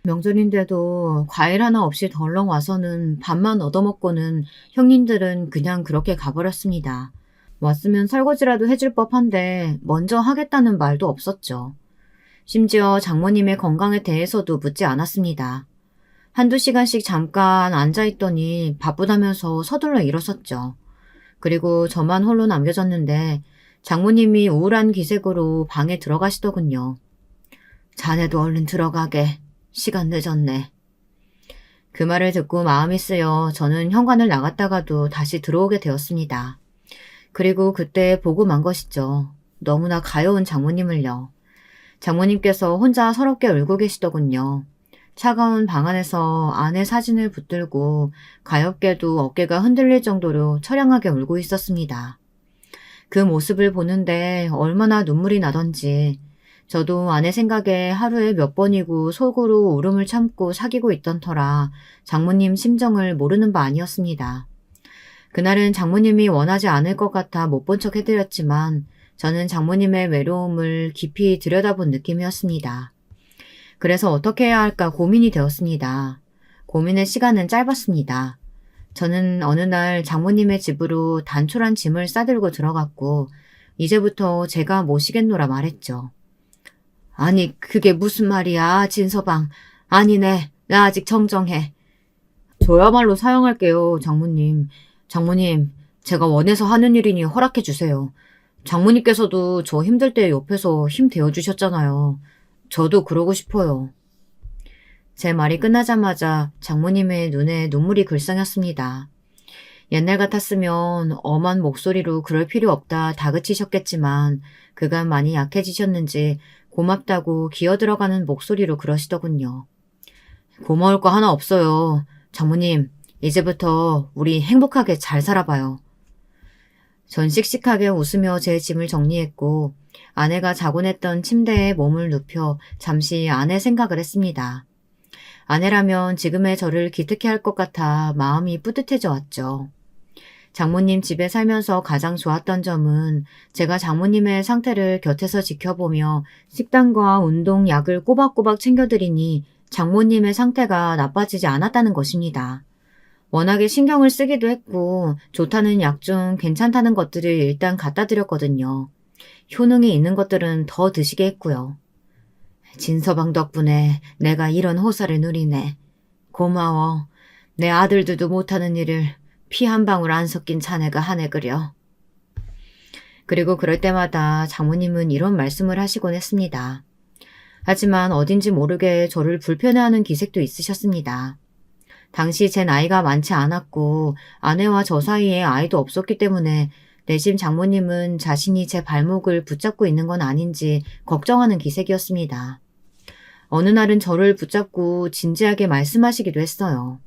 명절인데도 과일 하나 없이 덜렁 와서는 밥만 얻어먹고는 형님들은 그냥 그렇게 가버렸습니다. 왔으면 설거지라도 해줄 법한데 먼저 하겠다는 말도 없었죠. 심지어 장모님의 건강에 대해서도 묻지 않았습니다. 한두 시간씩 잠깐 앉아있더니 바쁘다면서 서둘러 일어섰죠. 그리고 저만 홀로 남겨졌는데 장모님이 우울한 기색으로 방에 들어가시더군요. 자네도 얼른 들어가게. 시간 늦었네. 그 말을 듣고 마음이 쓰여 저는 현관을 나갔다가도 다시 들어오게 되었습니다. 그리고 그때 보고 만 것이죠. 너무나 가여운 장모님을요. 장모님께서 혼자 서럽게 울고 계시더군요. 차가운 방 안에서 아내 사진을 붙들고 가엾게도 어깨가 흔들릴 정도로 처량하게 울고 있었습니다. 그 모습을 보는데 얼마나 눈물이 나던지 저도 아내 생각에 하루에 몇 번이고 속으로 울음을 참고 사귀고 있던 터라 장모님 심정을 모르는 바 아니었습니다. 그날은 장모님이 원하지 않을 것 같아 못 본 척 해드렸지만 저는 장모님의 외로움을 깊이 들여다본 느낌이었습니다. 그래서 어떻게 해야 할까 고민이 되었습니다. 고민의 시간은 짧았습니다. 저는 어느 날 장모님의 집으로 단촐한 짐을 싸들고 들어갔고 이제부터 제가 모시겠노라 말했죠. 아니 그게 무슨 말이야 진서방. 아니네 나 아직 정정해. 저야말로 사양할게요 장모님. 장모님 제가 원해서 하는 일이니 허락해 주세요. 장모님께서도 저 힘들 때 옆에서 힘 되어주셨잖아요. 저도 그러고 싶어요. 제 말이 끝나자마자 장모님의 눈에 눈물이 글썽였습니다. 옛날 같았으면 엄한 목소리로 그럴 필요 없다 다그치셨겠지만 그간 많이 약해지셨는지 고맙다고 기어들어가는 목소리로 그러시더군요. 고마울 거 하나 없어요. 장모님, 이제부터 우리 행복하게 잘 살아봐요. 전 씩씩하게 웃으며 제 짐을 정리했고 아내가 자곤 했던 침대에 몸을 눕혀 잠시 아내 생각을 했습니다. 아내라면 지금의 저를 기특해 할 것 같아 마음이 뿌듯해져 왔죠. 장모님 집에 살면서 가장 좋았던 점은 제가 장모님의 상태를 곁에서 지켜보며 식단과 운동, 약을 꼬박꼬박 챙겨드리니 장모님의 상태가 나빠지지 않았다는 것입니다. 워낙에 신경을 쓰기도 했고 좋다는 약 중 괜찮다는 것들을 일단 갖다 드렸거든요. 효능이 있는 것들은 더 드시게 했고요. 진서방 덕분에 내가 이런 호사를 누리네. 고마워. 내 아들들도 못하는 일을 피 한 방울 안 섞인 자네가 하네 그려. 그리고 그럴 때마다 장모님은 이런 말씀을 하시곤 했습니다. 하지만 어딘지 모르게 저를 불편해하는 기색도 있으셨습니다. 당시 제 나이가 많지 않았고 아내와 저 사이에 아이도 없었기 때문에 내심 장모님은 자신이 제 발목을 붙잡고 있는 건 아닌지 걱정하는 기색이었습니다. 어느 날은 저를 붙잡고 진지하게 말씀하시기도 했어요.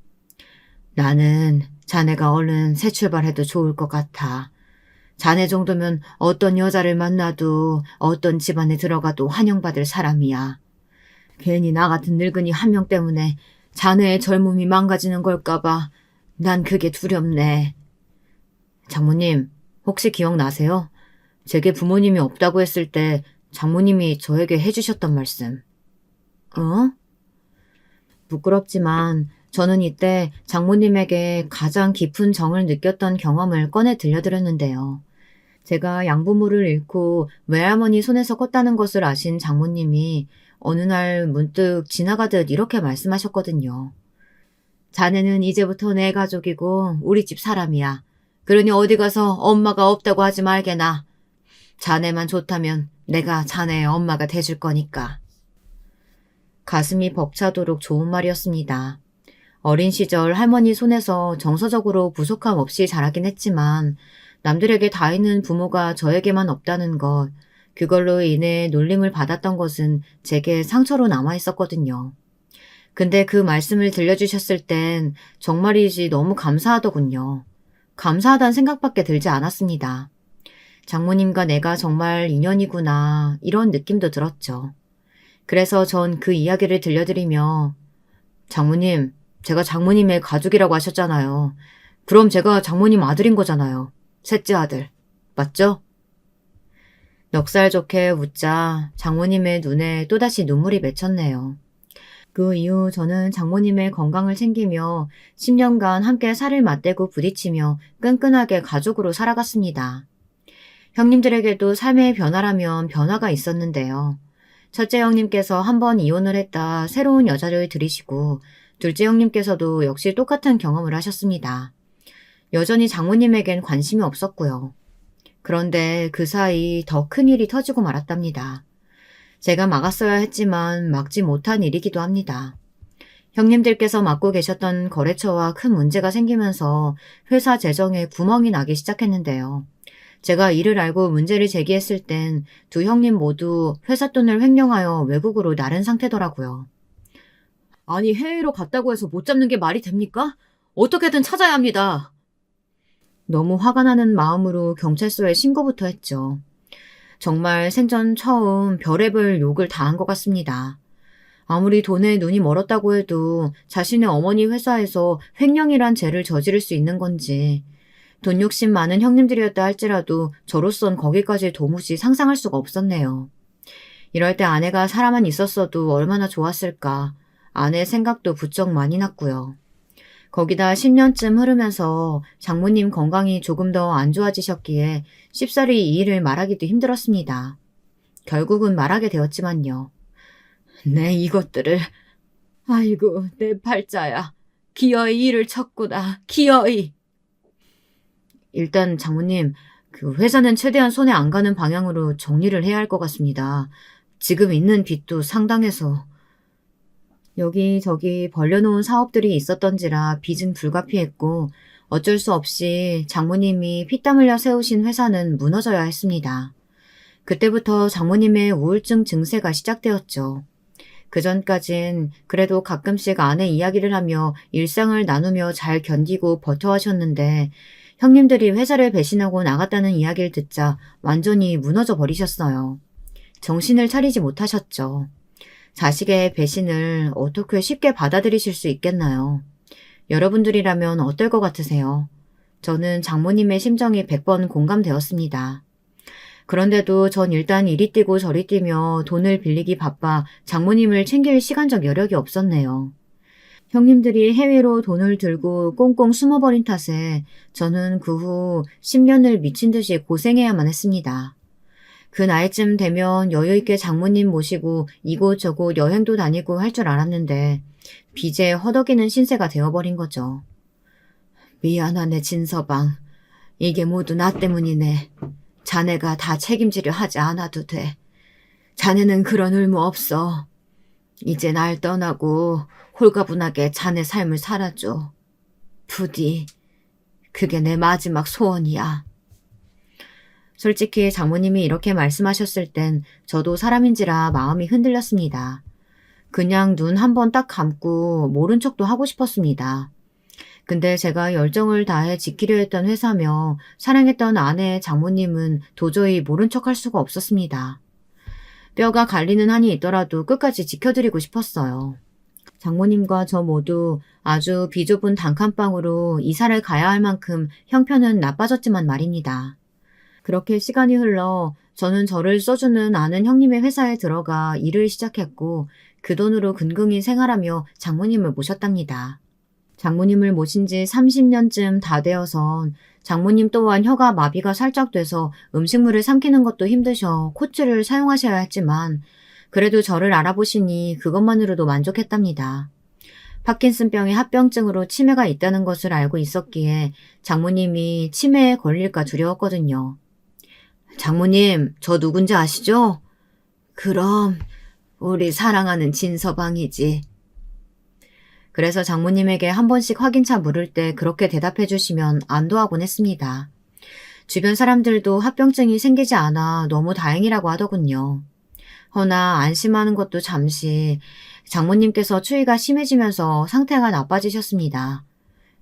나는 자네가 얼른 새 출발해도 좋을 것 같아. 자네 정도면 어떤 여자를 만나도 어떤 집안에 들어가도 환영받을 사람이야. 괜히 나 같은 늙은이 한 명 때문에 자네의 젊음이 망가지는 걸까봐 난 그게 두렵네. 장모님, 혹시 기억나세요? 제게 부모님이 없다고 했을 때 장모님이 저에게 해주셨던 말씀. 어? 부끄럽지만 저는 이때 장모님에게 가장 깊은 정을 느꼈던 경험을 꺼내 들려드렸는데요. 제가 양부모를 잃고 외할머니 손에서 컸다는 것을 아신 장모님이 어느 날 문득 지나가듯 이렇게 말씀하셨거든요. 자네는 이제부터 내 가족이고 우리 집 사람이야. 그러니 어디 가서 엄마가 없다고 하지 말게나. 자네만 좋다면 내가 자네의 엄마가 돼줄 거니까. 가슴이 벅차도록 좋은 말이었습니다. 어린 시절 할머니 손에서 정서적으로 부족함 없이 자라긴 했지만 남들에게 다 있는 부모가 저에게만 없다는 것, 그걸로 인해 놀림을 받았던 것은 제게 상처로 남아있었거든요. 근데 그 말씀을 들려주셨을 땐 정말이지 너무 감사하더군요. 감사하다는 생각밖에 들지 않았습니다. 장모님과 내가 정말 인연이구나 이런 느낌도 들었죠. 그래서 전 그 이야기를 들려드리며 장모님, 제가 장모님의 가족이라고 하셨잖아요. 그럼 제가 장모님 아들인 거잖아요. 셋째 아들. 맞죠? 넉살 좋게 웃자 장모님의 눈에 또다시 눈물이 맺혔네요. 그 이후 저는 장모님의 건강을 챙기며 10년간 함께 살을 맞대고 부딪히며 끈끈하게 가족으로 살아갔습니다. 형님들에게도 삶의 변화라면 변화가 있었는데요. 첫째 형님께서 한 번 이혼을 했다 새로운 여자를 들이시고 둘째 형님께서도 역시 똑같은 경험을 하셨습니다. 여전히 장모님에겐 관심이 없었고요. 그런데 그 사이 더 큰 일이 터지고 말았답니다. 제가 막았어야 했지만 막지 못한 일이기도 합니다. 형님들께서 맡고 계셨던 거래처와 큰 문제가 생기면서 회사 재정에 구멍이 나기 시작했는데요. 제가 이를 알고 문제를 제기했을 땐 두 형님 모두 회사 돈을 횡령하여 외국으로 나른 상태더라고요. 아니, 해외로 갔다고 해서 못 잡는 게 말이 됩니까? 어떻게든 찾아야 합니다. 너무 화가 나는 마음으로 경찰서에 신고부터 했죠. 정말 생전 처음 별의별 욕을 다 한 것 같습니다. 아무리 돈에 눈이 멀었다고 해도 자신의 어머니 회사에서 횡령이란 죄를 저지를 수 있는 건지, 돈 욕심 많은 형님들이었다 할지라도 저로선 거기까지 도무지 상상할 수가 없었네요. 이럴 때 아내가 살아만 있었어도 얼마나 좋았을까. 아내 생각도 부쩍 많이 났고요. 거기다 10년쯤 흐르면서 장모님 건강이 조금 더 안 좋아지셨기에 쉽사리 이 일을 말하기도 힘들었습니다. 결국은 말하게 되었지만요. 내 이것들을, 아이고 내 팔자야. 기어이 일을 쳤구나. 기어이. 일단 장모님, 그 회사는 최대한 손에 안 가는 방향으로 정리를 해야 할 것 같습니다. 지금 있는 빚도 상당해서. 여기저기 벌려놓은 사업들이 있었던지라 빚은 불가피했고 어쩔 수 없이 장모님이 피땀 흘려 세우신 회사는 무너져야 했습니다. 그때부터 장모님의 우울증 증세가 시작되었죠. 그전까진 그래도 가끔씩 아내 이야기를 하며 일상을 나누며 잘 견디고 버텨하셨는데 형님들이 회사를 배신하고 나갔다는 이야기를 듣자 완전히 무너져 버리셨어요. 정신을 차리지 못하셨죠. 자식의 배신을 어떻게 쉽게 받아들이실 수 있겠나요? 여러분들이라면 어떨 것 같으세요? 저는 장모님의 심정이 100번 공감되었습니다. 그런데도 전 일단 이리 뛰고 저리 뛰며 돈을 빌리기 바빠 장모님을 챙길 시간적 여력이 없었네요. 형님들이 해외로 돈을 들고 꽁꽁 숨어버린 탓에 저는 그 후 10년을 미친 듯이 고생해야만 했습니다. 그 나이쯤 되면 여유있게 장모님 모시고 이곳저곳 여행도 다니고 할 줄 알았는데 빚에 허덕이는 신세가 되어버린 거죠. 미안하네 진서방. 이게 모두 나 때문이네. 자네가 다 책임지려 하지 않아도 돼. 자네는 그런 의무 없어. 이제 날 떠나고 홀가분하게 자네 삶을 살아줘. 부디 그게 내 마지막 소원이야. 솔직히 장모님이 이렇게 말씀하셨을 땐 저도 사람인지라 마음이 흔들렸습니다. 그냥 눈 한 번 딱 감고 모른 척도 하고 싶었습니다. 근데 제가 열정을 다해 지키려 했던 회사며 사랑했던 아내 장모님은 도저히 모른 척 할 수가 없었습니다. 뼈가 갈리는 한이 있더라도 끝까지 지켜드리고 싶었어요. 장모님과 저 모두 아주 비좁은 단칸방으로 이사를 가야 할 만큼 형편은 나빠졌지만 말입니다. 그렇게 시간이 흘러 저는 저를 써주는 아는 형님의 회사에 들어가 일을 시작했고 그 돈으로 근근히 생활하며 장모님을 모셨답니다. 장모님을 모신 지 30년쯤 다 되어선 장모님 또한 혀가 마비가 살짝 돼서 음식물을 삼키는 것도 힘드셔 코츠를 사용하셔야 했지만 그래도 저를 알아보시니 그것만으로도 만족했답니다. 파킨슨병의 합병증으로 치매가 있다는 것을 알고 있었기에 장모님이 치매에 걸릴까 두려웠거든요. 장모님, 저 누군지 아시죠? 그럼 우리 사랑하는 진서방이지. 그래서 장모님에게 한 번씩 확인차 물을 때 그렇게 대답해 주시면 안도하곤 했습니다. 주변 사람들도 합병증이 생기지 않아 너무 다행이라고 하더군요. 허나 안심하는 것도 잠시 장모님께서 추위가 심해지면서 상태가 나빠지셨습니다.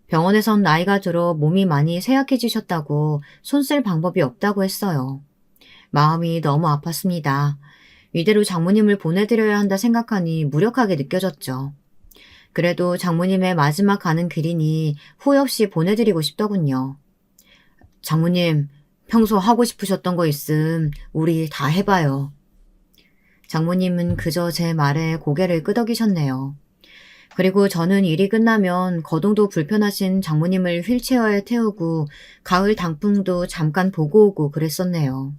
병원에선 나이가 들어 몸이 많이 쇠약해지셨다고 손 쓸 방법이 없다고 했어요. 마음이 너무 아팠습니다. 이대로 장모님을 보내드려야 한다 생각하니 무력하게 느껴졌죠. 그래도 장모님의 마지막 가는 길이니 후회 없이 보내드리고 싶더군요. 장모님, 평소 하고 싶으셨던 거 있음 우리 다 해봐요. 장모님은 그저 제 말에 고개를 끄덕이셨네요. 그리고 저는 일이 끝나면 거동도 불편하신 장모님을 휠체어에 태우고 가을 단풍도 잠깐 보고 오고 그랬었네요.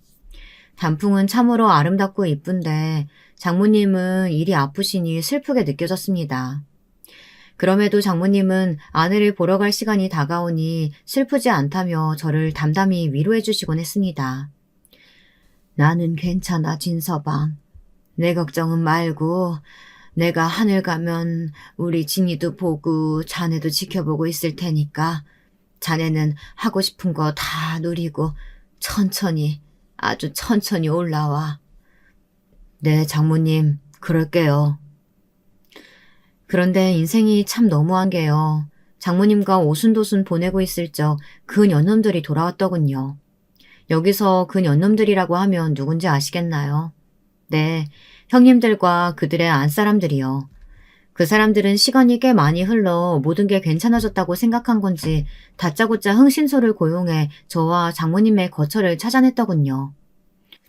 단풍은 참으로 아름답고 이쁜데 장모님은 일이 아프시니 슬프게 느껴졌습니다. 그럼에도 장모님은 아내를 보러 갈 시간이 다가오니 슬프지 않다며 저를 담담히 위로해 주시곤 했습니다. 나는 괜찮아, 진서방. 내 걱정은 말고 내가 하늘 가면 우리 진이도 보고 자네도 지켜보고 있을 테니까 자네는 하고 싶은 거 다 누리고 천천히, 아주 천천히 올라와. 네, 장모님, 그럴게요. 그런데 인생이 참 너무한 게요. 장모님과 오순도순 보내고 있을 적 그 연놈들이 돌아왔더군요. 여기서 그 연놈들이라고 하면 누군지 아시겠나요? 네, 형님들과 그들의 안사람들이요. 그 사람들은 시간이 꽤 많이 흘러 모든 게 괜찮아졌다고 생각한 건지 다짜고짜 흥신소를 고용해 저와 장모님의 거처를 찾아냈더군요.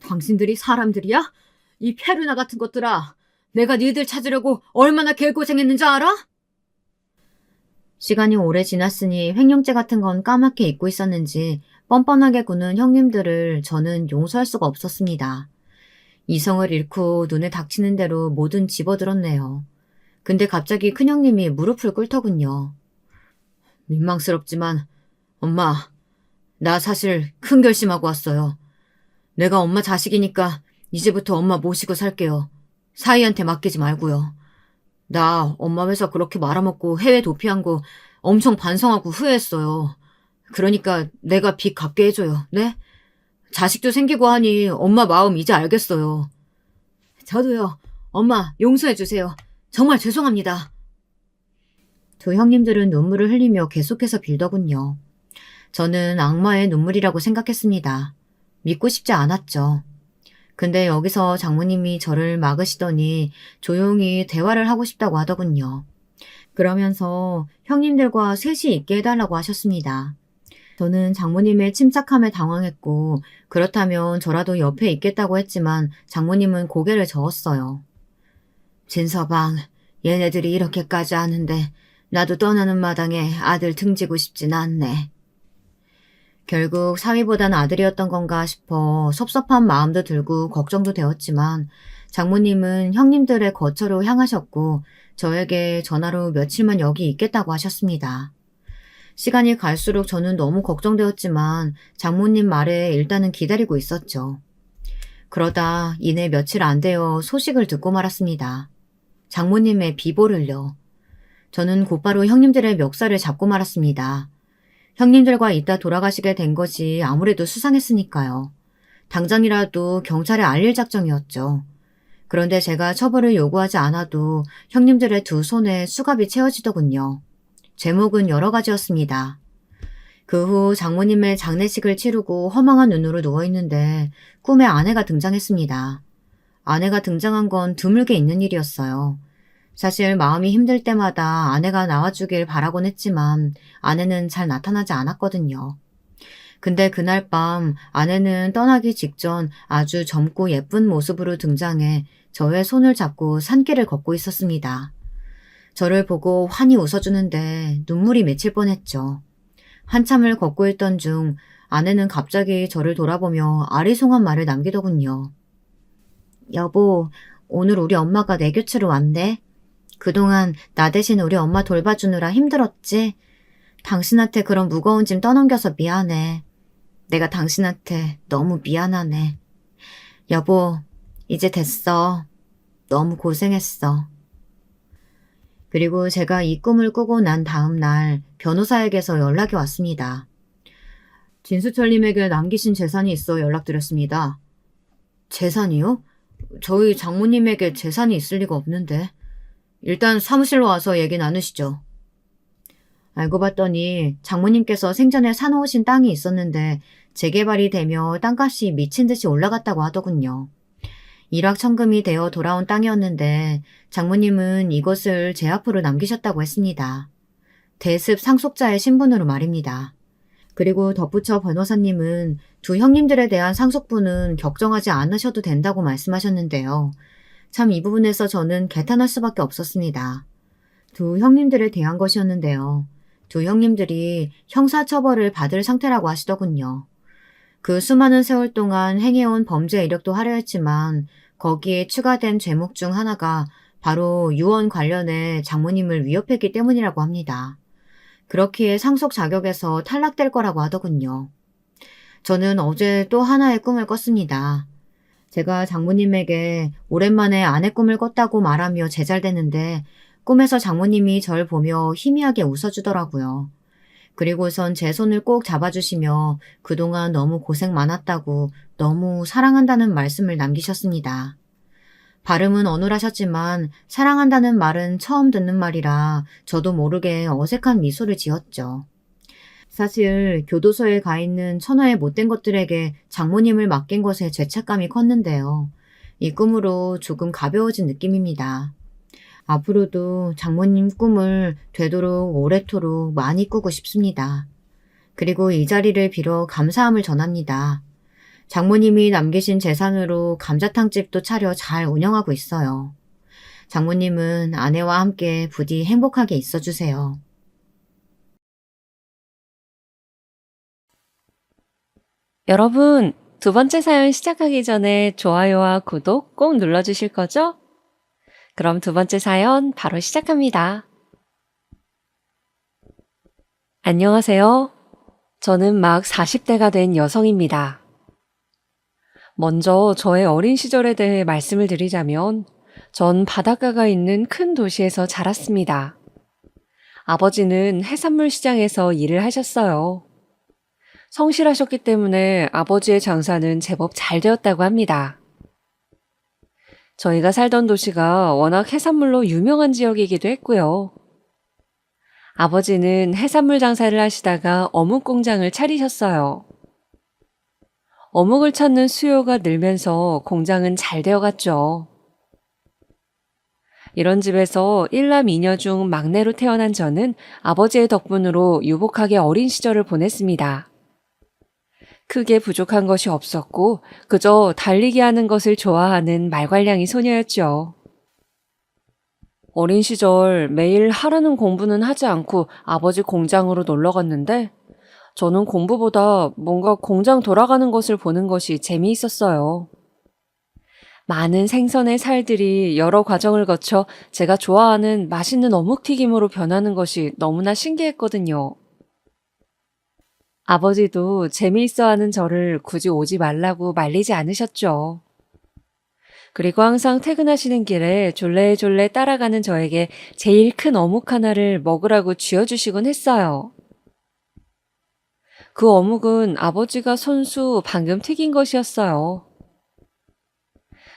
당신들이 사람들이야? 이 페루나 같은 것들아. 내가 니들 찾으려고 얼마나 개고생했는지 알아? 시간이 오래 지났으니 횡령죄 같은 건 까맣게 잊고 있었는지 뻔뻔하게 구는 형님들을 저는 용서할 수가 없었습니다. 이성을 잃고 눈에 닥치는 대로 뭐든 집어들었네요. 근데 갑자기 큰형님이 무릎을 꿇더군요. 민망스럽지만 엄마, 나 사실 큰 결심하고 왔어요. 내가 엄마 자식이니까 이제부터 엄마 모시고 살게요. 사이한테 맡기지 말고요. 나 엄마 회사 그렇게 말아먹고 해외 도피한 거 엄청 반성하고 후회했어요. 그러니까 내가 빚 갚게 해줘요. 네? 자식도 생기고 하니 엄마 마음 이제 알겠어요. 저도요. 엄마 용서해주세요. 정말 죄송합니다. 두 형님들은 눈물을 흘리며 계속해서 빌더군요. 저는 악마의 눈물이라고 생각했습니다. 믿고 싶지 않았죠. 근데 여기서 장모님이 저를 막으시더니 조용히 대화를 하고 싶다고 하더군요. 그러면서 형님들과 셋이 있게 해달라고 하셨습니다. 저는 장모님의 침착함에 당황했고 그렇다면 저라도 옆에 있겠다고 했지만 장모님은 고개를 저었어요. 진서방, 얘네들이 이렇게까지 하는데 나도 떠나는 마당에 아들 등지고 싶진 않네. 결국 사위보단 아들이었던 건가 싶어 섭섭한 마음도 들고 걱정도 되었지만 장모님은 형님들의 거처로 향하셨고 저에게 전화로 며칠만 여기 있겠다고 하셨습니다. 시간이 갈수록 저는 너무 걱정되었지만 장모님 말에 일단은 기다리고 있었죠. 그러다 이내 며칠 안 되어 소식을 듣고 말았습니다. 장모님의 비보를요. 저는 곧바로 형님들의 멱살을 잡고 말았습니다. 형님들과 있다 돌아가시게 된 것이 아무래도 수상했으니까요. 당장이라도 경찰에 알릴 작정이었죠. 그런데 제가 처벌을 요구하지 않아도 형님들의 두 손에 수갑이 채워지더군요. 제목은 여러 가지였습니다. 그 후 장모님의 장례식을 치르고 허망한 눈으로 누워있는데 꿈에 아내가 등장했습니다. 아내가 등장한 건 드물게 있는 일이었어요. 사실 마음이 힘들 때마다 아내가 나와주길 바라곤 했지만 아내는 잘 나타나지 않았거든요. 근데 그날 밤 아내는 떠나기 직전 아주 젊고 예쁜 모습으로 등장해 저의 손을 잡고 산길을 걷고 있었습니다. 저를 보고 환히 웃어주는데 눈물이 맺힐 뻔했죠. 한참을 걷고 있던 중 아내는 갑자기 저를 돌아보며 아리송한 말을 남기더군요. 여보, 오늘 우리 엄마가 내 곁으로 왔네. 그동안 나 대신 우리 엄마 돌봐주느라 힘들었지? 당신한테 그런 무거운 짐 떠넘겨서 미안해. 내가 당신한테 너무 미안하네. 여보, 이제 됐어. 너무 고생했어. 그리고 제가 이 꿈을 꾸고 난 다음 날 변호사에게서 연락이 왔습니다. 진수철님에게 남기신 재산이 있어 연락드렸습니다. 재산이요? 저희 장모님에게 재산이 있을 리가 없는데. 일단 사무실로 와서 얘기 나누시죠. 알고 봤더니 장모님께서 생전에 사놓으신 땅이 있었는데 재개발이 되며 땅값이 미친 듯이 올라갔다고 하더군요. 일확천금이 되어 돌아온 땅이었는데 장모님은 이것을 제 앞으로 남기셨다고 했습니다. 대습 상속자의 신분으로 말입니다. 그리고 덧붙여 변호사님은 두 형님들에 대한 상속분은 걱정하지 않으셔도 된다고 말씀하셨는데요. 참 이 부분에서 저는 개탄할 수밖에 없었습니다. 두 형님들에 대한 것이었는데요. 두 형님들이 형사처벌을 받을 상태라고 하시더군요. 그 수많은 세월 동안 행해온 범죄 이력도 화려했지만 거기에 추가된 죄목 중 하나가 바로 유언 관련해 장모님을 위협했기 때문이라고 합니다. 그렇기에 상속 자격에서 탈락될 거라고 하더군요. 저는 어제 또 하나의 꿈을 꿨습니다. 제가 장모님에게 오랜만에 아내 꿈을 꿨다고 말하며 제잘됐는데 꿈에서 장모님이 절 보며 희미하게 웃어주더라고요. 그리고선 제 손을 꼭 잡아주시며 그동안 너무 고생 많았다고 너무 사랑한다는 말씀을 남기셨습니다. 발음은 어눌하셨지만 사랑한다는 말은 처음 듣는 말이라 저도 모르게 어색한 미소를 지었죠. 사실 교도소에 가 있는 천하의 못된 것들에게 장모님을 맡긴 것에 죄책감이 컸는데요. 이 꿈으로 조금 가벼워진 느낌입니다. 앞으로도 장모님 꿈을 되도록 오래도록 많이 꾸고 싶습니다. 그리고 이 자리를 빌어 감사함을 전합니다. 장모님이 남기신 재산으로 감자탕집도 차려 잘 운영하고 있어요. 장모님은 아내와 함께 부디 행복하게 있어주세요. 여러분, 두 번째 사연 시작하기 전에 좋아요와 구독 꼭 눌러주실 거죠? 그럼 두 번째 사연 바로 시작합니다. 안녕하세요. 저는 막 40대가 된 여성입니다. 먼저 저의 어린 시절에 대해 말씀을 드리자면 전 바닷가가 있는 큰 도시에서 자랐습니다. 아버지는 해산물 시장에서 일을 하셨어요. 성실하셨기 때문에 아버지의 장사는 제법 잘 되었다고 합니다. 저희가 살던 도시가 워낙 해산물로 유명한 지역이기도 했고요. 아버지는 해산물 장사를 하시다가 어묵 공장을 차리셨어요. 어묵을 찾는 수요가 늘면서 공장은 잘 되어갔죠. 이런 집에서 1남 2녀 중 막내로 태어난 저는 아버지의 덕분으로 유복하게 어린 시절을 보냈습니다. 크게 부족한 것이 없었고 그저 달리기 하는 것을 좋아하는 말괄량이 소녀였죠. 어린 시절 매일 하라는 공부는 하지 않고 아버지 공장으로 놀러 갔는데 저는 공부보다 뭔가 공장 돌아가는 것을 보는 것이 재미있었어요. 많은 생선의 살들이 여러 과정을 거쳐 제가 좋아하는 맛있는 어묵튀김으로 변하는 것이 너무나 신기했거든요. 아버지도 재미있어하는 저를 굳이 오지 말라고 말리지 않으셨죠. 그리고 항상 퇴근하시는 길에 졸래졸래 따라가는 저에게 제일 큰 어묵 하나를 먹으라고 쥐어주시곤 했어요. 그 어묵은 아버지가 손수 방금 튀긴 것이었어요.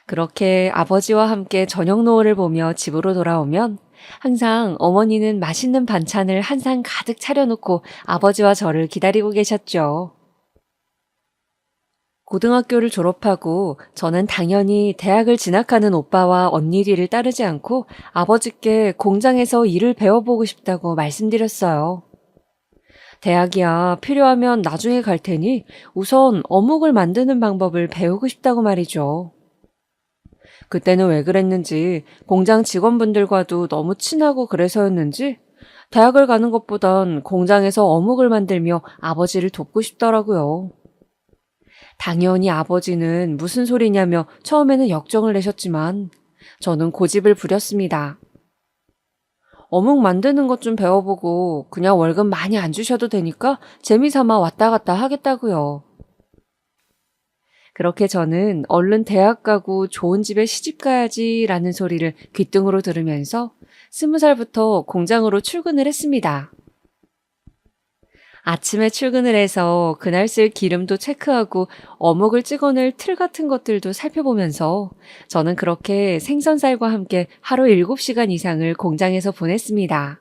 그렇게 아버지와 함께 저녁 노을을 보며 집으로 돌아오면 항상 어머니는 맛있는 반찬을 한 상 가득 차려놓고 아버지와 저를 기다리고 계셨죠. 고등학교를 졸업하고 저는 당연히 대학을 진학하는 오빠와 언니 뒤를 따르지 않고 아버지께 공장에서 일을 배워보고 싶다고 말씀드렸어요. 대학이야 필요하면 나중에 갈 테니 우선 어묵을 만드는 방법을 배우고 싶다고 말이죠. 그때는 왜 그랬는지 공장 직원분들과도 너무 친하고 그래서였는지 대학을 가는 것보단 공장에서 어묵을 만들며 아버지를 돕고 싶더라고요. 당연히 아버지는 무슨 소리냐며 처음에는 역정을 내셨지만 저는 고집을 부렸습니다. 어묵 만드는 것 좀 배워보고 그냥 월급 많이 안 주셔도 되니까 재미삼아 왔다 갔다 하겠다고요. 그렇게 저는 얼른 대학 가고 좋은 집에 시집 가야지 라는 소리를 귓등으로 들으면서 20살부터 공장으로 출근을 했습니다. 아침에 출근을 해서 그날 쓸 기름도 체크하고 어묵을 찍어낼 틀 같은 것들도 살펴보면서 저는 그렇게 생선살과 함께 하루 7시간 이상을 공장에서 보냈습니다.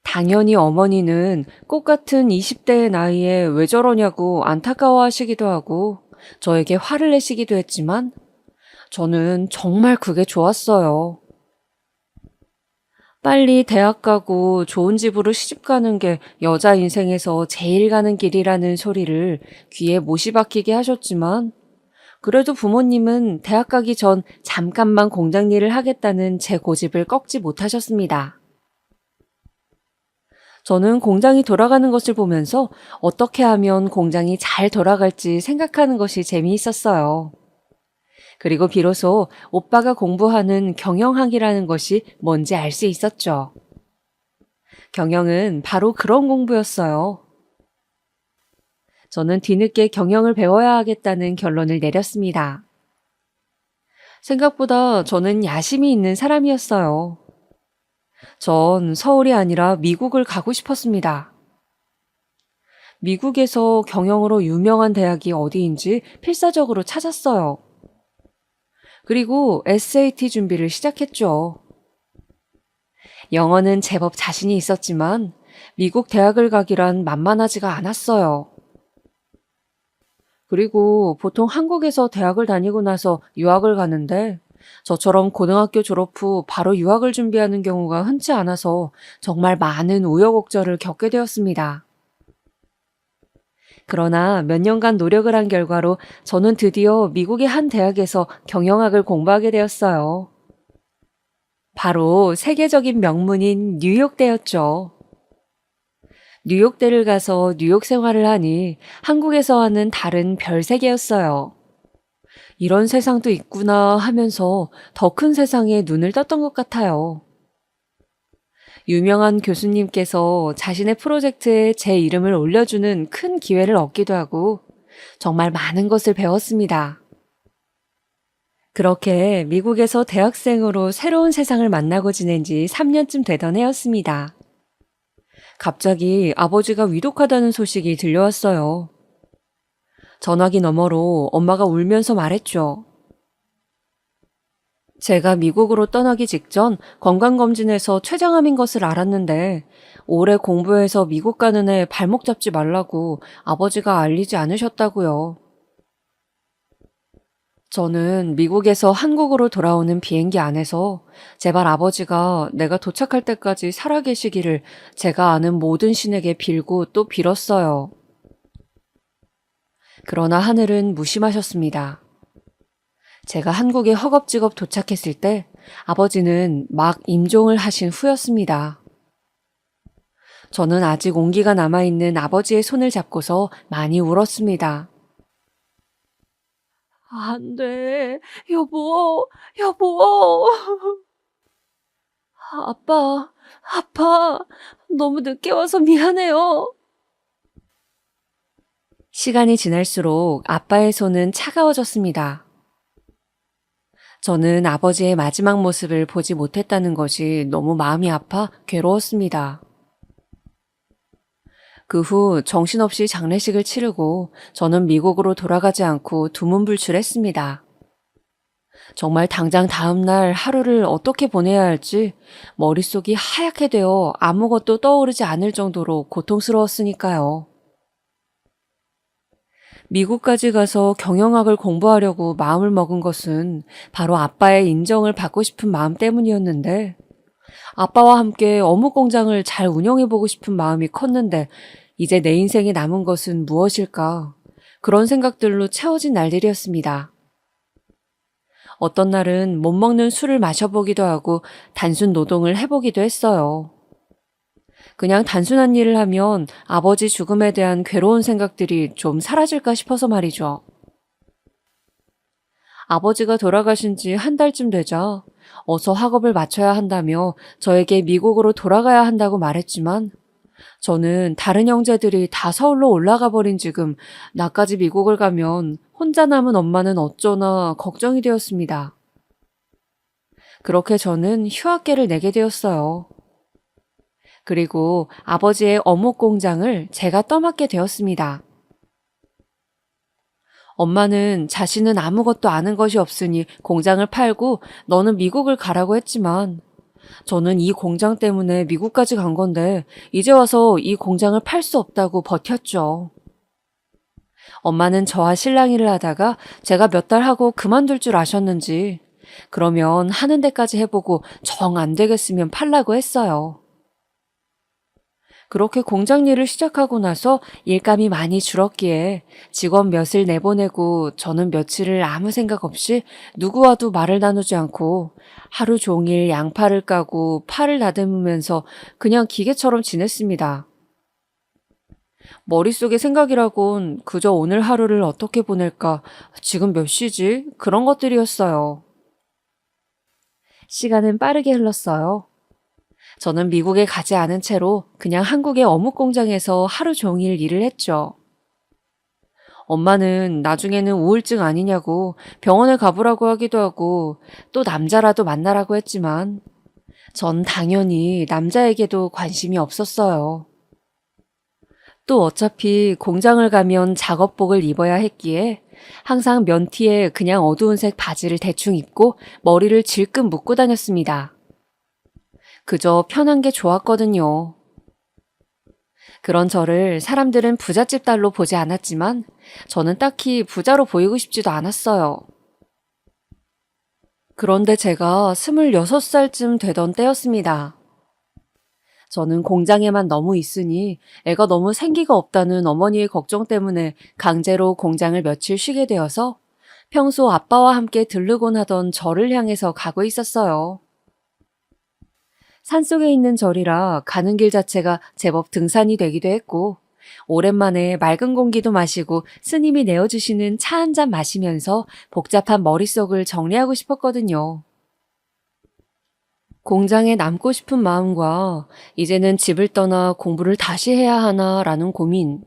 당연히 어머니는 꽃 같은 20대의 나이에 왜 저러냐고 안타까워하시기도 하고 저에게 화를 내시기도 했지만 저는 정말 그게 좋았어요. 빨리 대학 가고 좋은 집으로 시집 가는 게 여자 인생에서 제일 가는 길이라는 소리를 귀에 못이 박히게 하셨지만 그래도 부모님은 대학 가기 전 잠깐만 공장 일을 하겠다는 제 고집을 꺾지 못하셨습니다. 저는 공장이 돌아가는 것을 보면서 어떻게 하면 공장이 잘 돌아갈지 생각하는 것이 재미있었어요. 그리고 비로소 오빠가 공부하는 경영학이라는 것이 뭔지 알 수 있었죠. 경영은 바로 그런 공부였어요. 저는 뒤늦게 경영을 배워야 하겠다는 결론을 내렸습니다. 생각보다 저는 야심이 있는 사람이었어요. 전 서울이 아니라 미국을 가고 싶었습니다. 미국에서 경영으로 유명한 대학이 어디인지 필사적으로 찾았어요. 그리고 SAT 준비를 시작했죠. 영어는 제법 자신이 있었지만 미국 대학을 가기란 만만하지가 않았어요. 그리고 보통 한국에서 대학을 다니고 나서 유학을 가는데 저처럼 고등학교 졸업 후 바로 유학을 준비하는 경우가 흔치 않아서 정말 많은 우여곡절을 겪게 되었습니다. 그러나 몇 년간 노력을 한 결과로 저는 드디어 미국의 한 대학에서 경영학을 공부하게 되었어요. 바로 세계적인 명문인 뉴욕대였죠. 뉴욕대를 가서 뉴욕 생활을 하니 한국에서와는 다른 별 세계였어요. 이런 세상도 있구나 하면서 더 큰 세상에 눈을 떴던 것 같아요. 유명한 교수님께서 자신의 프로젝트에 제 이름을 올려주는 큰 기회를 얻기도 하고 정말 많은 것을 배웠습니다. 그렇게 미국에서 대학생으로 새로운 세상을 만나고 지낸 지 3년쯤 되던 해였습니다. 갑자기 아버지가 위독하다는 소식이 들려왔어요. 전화기 너머로 엄마가 울면서 말했죠. 제가 미국으로 떠나기 직전 건강검진에서 췌장암인 것을 알았는데 오래 공부해서 미국 가는 애 발목 잡지 말라고 아버지가 알리지 않으셨다고요. 저는 미국에서 한국으로 돌아오는 비행기 안에서 제발 아버지가 내가 도착할 때까지 살아계시기를 제가 아는 모든 신에게 빌고 또 빌었어요. 그러나 하늘은 무심하셨습니다. 제가 한국에 허겁지겁 도착했을 때 아버지는 막 임종을 하신 후였습니다. 저는 아직 온기가 남아있는 아버지의 손을 잡고서 많이 울었습니다. 안 돼, 여보. 아빠, 너무 늦게 와서 미안해요. 시간이 지날수록 아빠의 손은 차가워졌습니다. 저는 아버지의 마지막 모습을 보지 못했다는 것이 너무 마음이 아파 괴로웠습니다. 그 후 정신없이 장례식을 치르고 저는 미국으로 돌아가지 않고 두문불출했습니다. 정말 당장 다음 날 하루를 어떻게 보내야 할지 머릿속이 하얗게 되어 아무것도 떠오르지 않을 정도로 고통스러웠으니까요. 미국까지 가서 경영학을 공부하려고 마음을 먹은 것은 바로 아빠의 인정을 받고 싶은 마음 때문이었는데 아빠와 함께 어묵 공장을 잘 운영해보고 싶은 마음이 컸는데 이제 내 인생에 남은 것은 무엇일까? 그런 생각들로 채워진 날들이었습니다. 어떤 날은 못 먹는 술을 마셔보기도 하고 단순 노동을 해보기도 했어요. 그냥 단순한 일을 하면 아버지 죽음에 대한 괴로운 생각들이 좀 사라질까 싶어서 말이죠. 아버지가 돌아가신 지 한 달쯤 되자 어서 학업을 마쳐야 한다며 저에게 미국으로 돌아가야 한다고 말했지만 저는 다른 형제들이 다 서울로 올라가 버린 지금 나까지 미국을 가면 혼자 남은 엄마는 어쩌나 걱정이 되었습니다. 그렇게 저는 휴학계를 내게 되었어요. 그리고 아버지의 어묵 공장을 제가 떠맡게 되었습니다. 엄마는 자신은 아무것도 아는 것이 없으니 공장을 팔고 너는 미국을 가라고 했지만 저는 이 공장 때문에 미국까지 간 건데 이제 와서 이 공장을 팔 수 없다고 버텼죠. 엄마는 저와 실랑이를 하다가 제가 몇 달 하고 그만둘 줄 아셨는지 그러면 하는 데까지 해보고 정 안 되겠으면 팔라고 했어요. 그렇게 공장 일을 시작하고 나서 일감이 많이 줄었기에 직원 몇을 내보내고 저는 며칠을 아무 생각 없이 누구와도 말을 나누지 않고 하루 종일 양파를 까고 팔을 다듬으면서 그냥 기계처럼 지냈습니다. 머릿속에 생각이라곤 그저 오늘 하루를 어떻게 보낼까, 지금 몇 시지? 그런 것들이었어요. 시간은 빠르게 흘렀어요. 저는 미국에 가지 않은 채로 그냥 한국의 어묵 공장에서 하루 종일 일을 했죠. 엄마는 나중에는 우울증 아니냐고 병원에 가보라고 하기도 하고 또 남자라도 만나라고 했지만 전 당연히 남자에게도 관심이 없었어요. 또 어차피 공장을 가면 작업복을 입어야 했기에 항상 면티에 그냥 어두운 색 바지를 대충 입고 머리를 질끈 묶고 다녔습니다. 그저 편한 게 좋았거든요. 그런 저를 사람들은 부잣집 딸로 보지 않았지만 저는 딱히 부자로 보이고 싶지도 않았어요. 그런데 제가 26살쯤 되던 때였습니다. 저는 공장에만 너무 있으니 애가 너무 생기가 없다는 어머니의 걱정 때문에 강제로 공장을 며칠 쉬게 되어서 평소 아빠와 함께 들르곤 하던 절을 향해서 가고 있었어요. 산속에 있는 절이라 가는 길 자체가 제법 등산이 되기도 했고 오랜만에 맑은 공기도 마시고 스님이 내어주시는 차 한 잔 마시면서 복잡한 머릿속을 정리하고 싶었거든요. 공장에 남고 싶은 마음과 이제는 집을 떠나 공부를 다시 해야 하나라는 고민.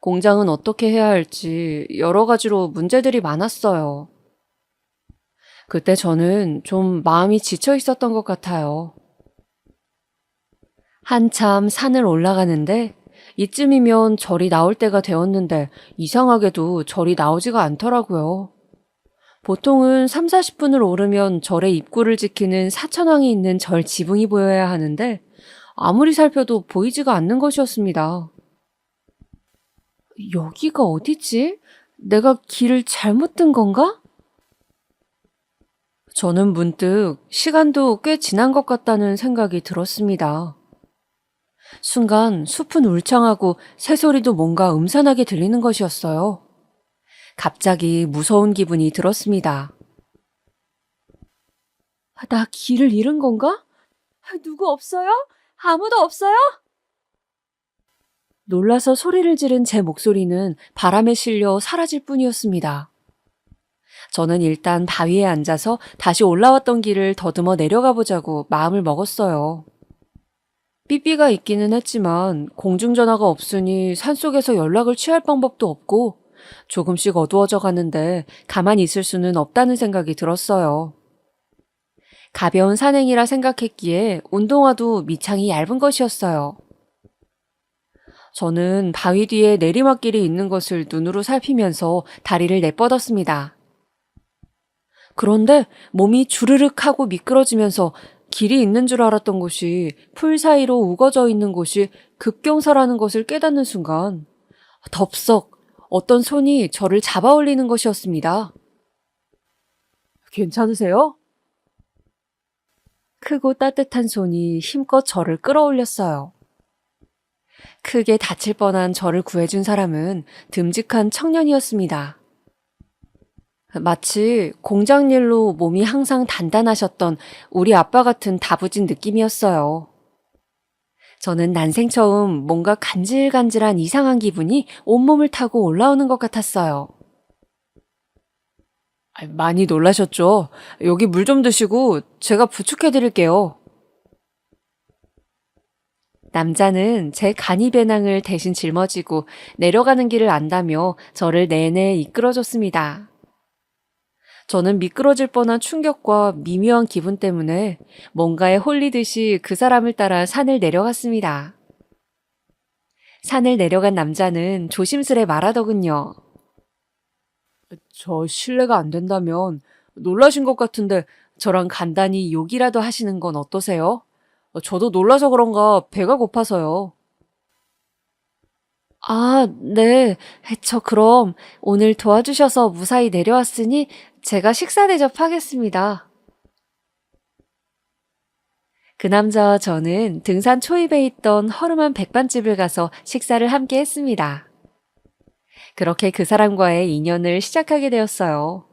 공장은 어떻게 해야 할지 여러 가지로 문제들이 많았어요. 그때 저는 좀 마음이 지쳐 있었던 것 같아요. 한참 산을 올라가는데 이쯤이면 절이 나올 때가 되었는데 이상하게도 절이 나오지가 않더라고요. 보통은 3, 40분을 오르면 절의 입구를 지키는 사천왕이 있는 절 지붕이 보여야 하는데 아무리 살펴도 보이지가 않는 것이었습니다. 여기가 어디지? 내가 길을 잘못 든 건가? 저는 문득 시간도 꽤 지난 것 같다는 생각이 들었습니다. 순간 숲은 울창하고 새소리도 뭔가 음산하게 들리는 것이었어요. 갑자기 무서운 기분이 들었습니다. 나 길을 잃은 건가? 누구 없어요? 아무도 없어요? 놀라서 소리를 지른 제 목소리는 바람에 실려 사라질 뿐이었습니다. 저는 일단 바위에 앉아서 다시 올라왔던 길을 더듬어 내려가 보자고 마음을 먹었어요. 삐삐가 있기는 했지만 공중전화가 없으니 산속에서 연락을 취할 방법도 없고 조금씩 어두워져 가는데 가만히 있을 수는 없다는 생각이 들었어요. 가벼운 산행이라 생각했기에 운동화도 밑창이 얇은 것이었어요. 저는 바위 뒤에 내리막길이 있는 것을 눈으로 살피면서 다리를 내뻗었습니다. 그런데 몸이 주르륵 하고 미끄러지면서 길이 있는 줄 알았던 곳이 풀 사이로 우거져 있는 곳이 급경사라는 것을 깨닫는 순간 덥석 어떤 손이 저를 잡아 올리는 것이었습니다. 괜찮으세요? 크고 따뜻한 손이 힘껏 저를 끌어올렸어요. 크게 다칠 뻔한 저를 구해준 사람은 듬직한 청년이었습니다. 마치 공장 일로 몸이 항상 단단하셨던 우리 아빠 같은 다부진 느낌이었어요. 저는 난생 처음 뭔가 간질간질한 이상한 기분이 온몸을 타고 올라오는 것 같았어요. 많이 놀라셨죠? 여기 물 좀 드시고 제가 부축해드릴게요. 남자는 제 간이 배낭을 대신 짊어지고 내려가는 길을 안다며 저를 내내 이끌어줬습니다. 저는 미끄러질 뻔한 충격과 미묘한 기분 때문에 뭔가에 홀리듯이 그 사람을 따라 산을 내려갔습니다. 산을 내려간 남자는 조심스레 말하더군요. 저 실례가 안 된다면 놀라신 것 같은데 저랑 간단히 욕이라도 하시는 건 어떠세요? 저도 놀라서 그런가 배가 고파서요. 아, 네. 저 그럼 오늘 도와주셔서 무사히 내려왔으니 제가 식사 대접하겠습니다. 그 남자와 저는 등산 초입에 있던 허름한 백반집을 가서 식사를 함께 했습니다. 그렇게 그 사람과의 인연을 시작하게 되었어요.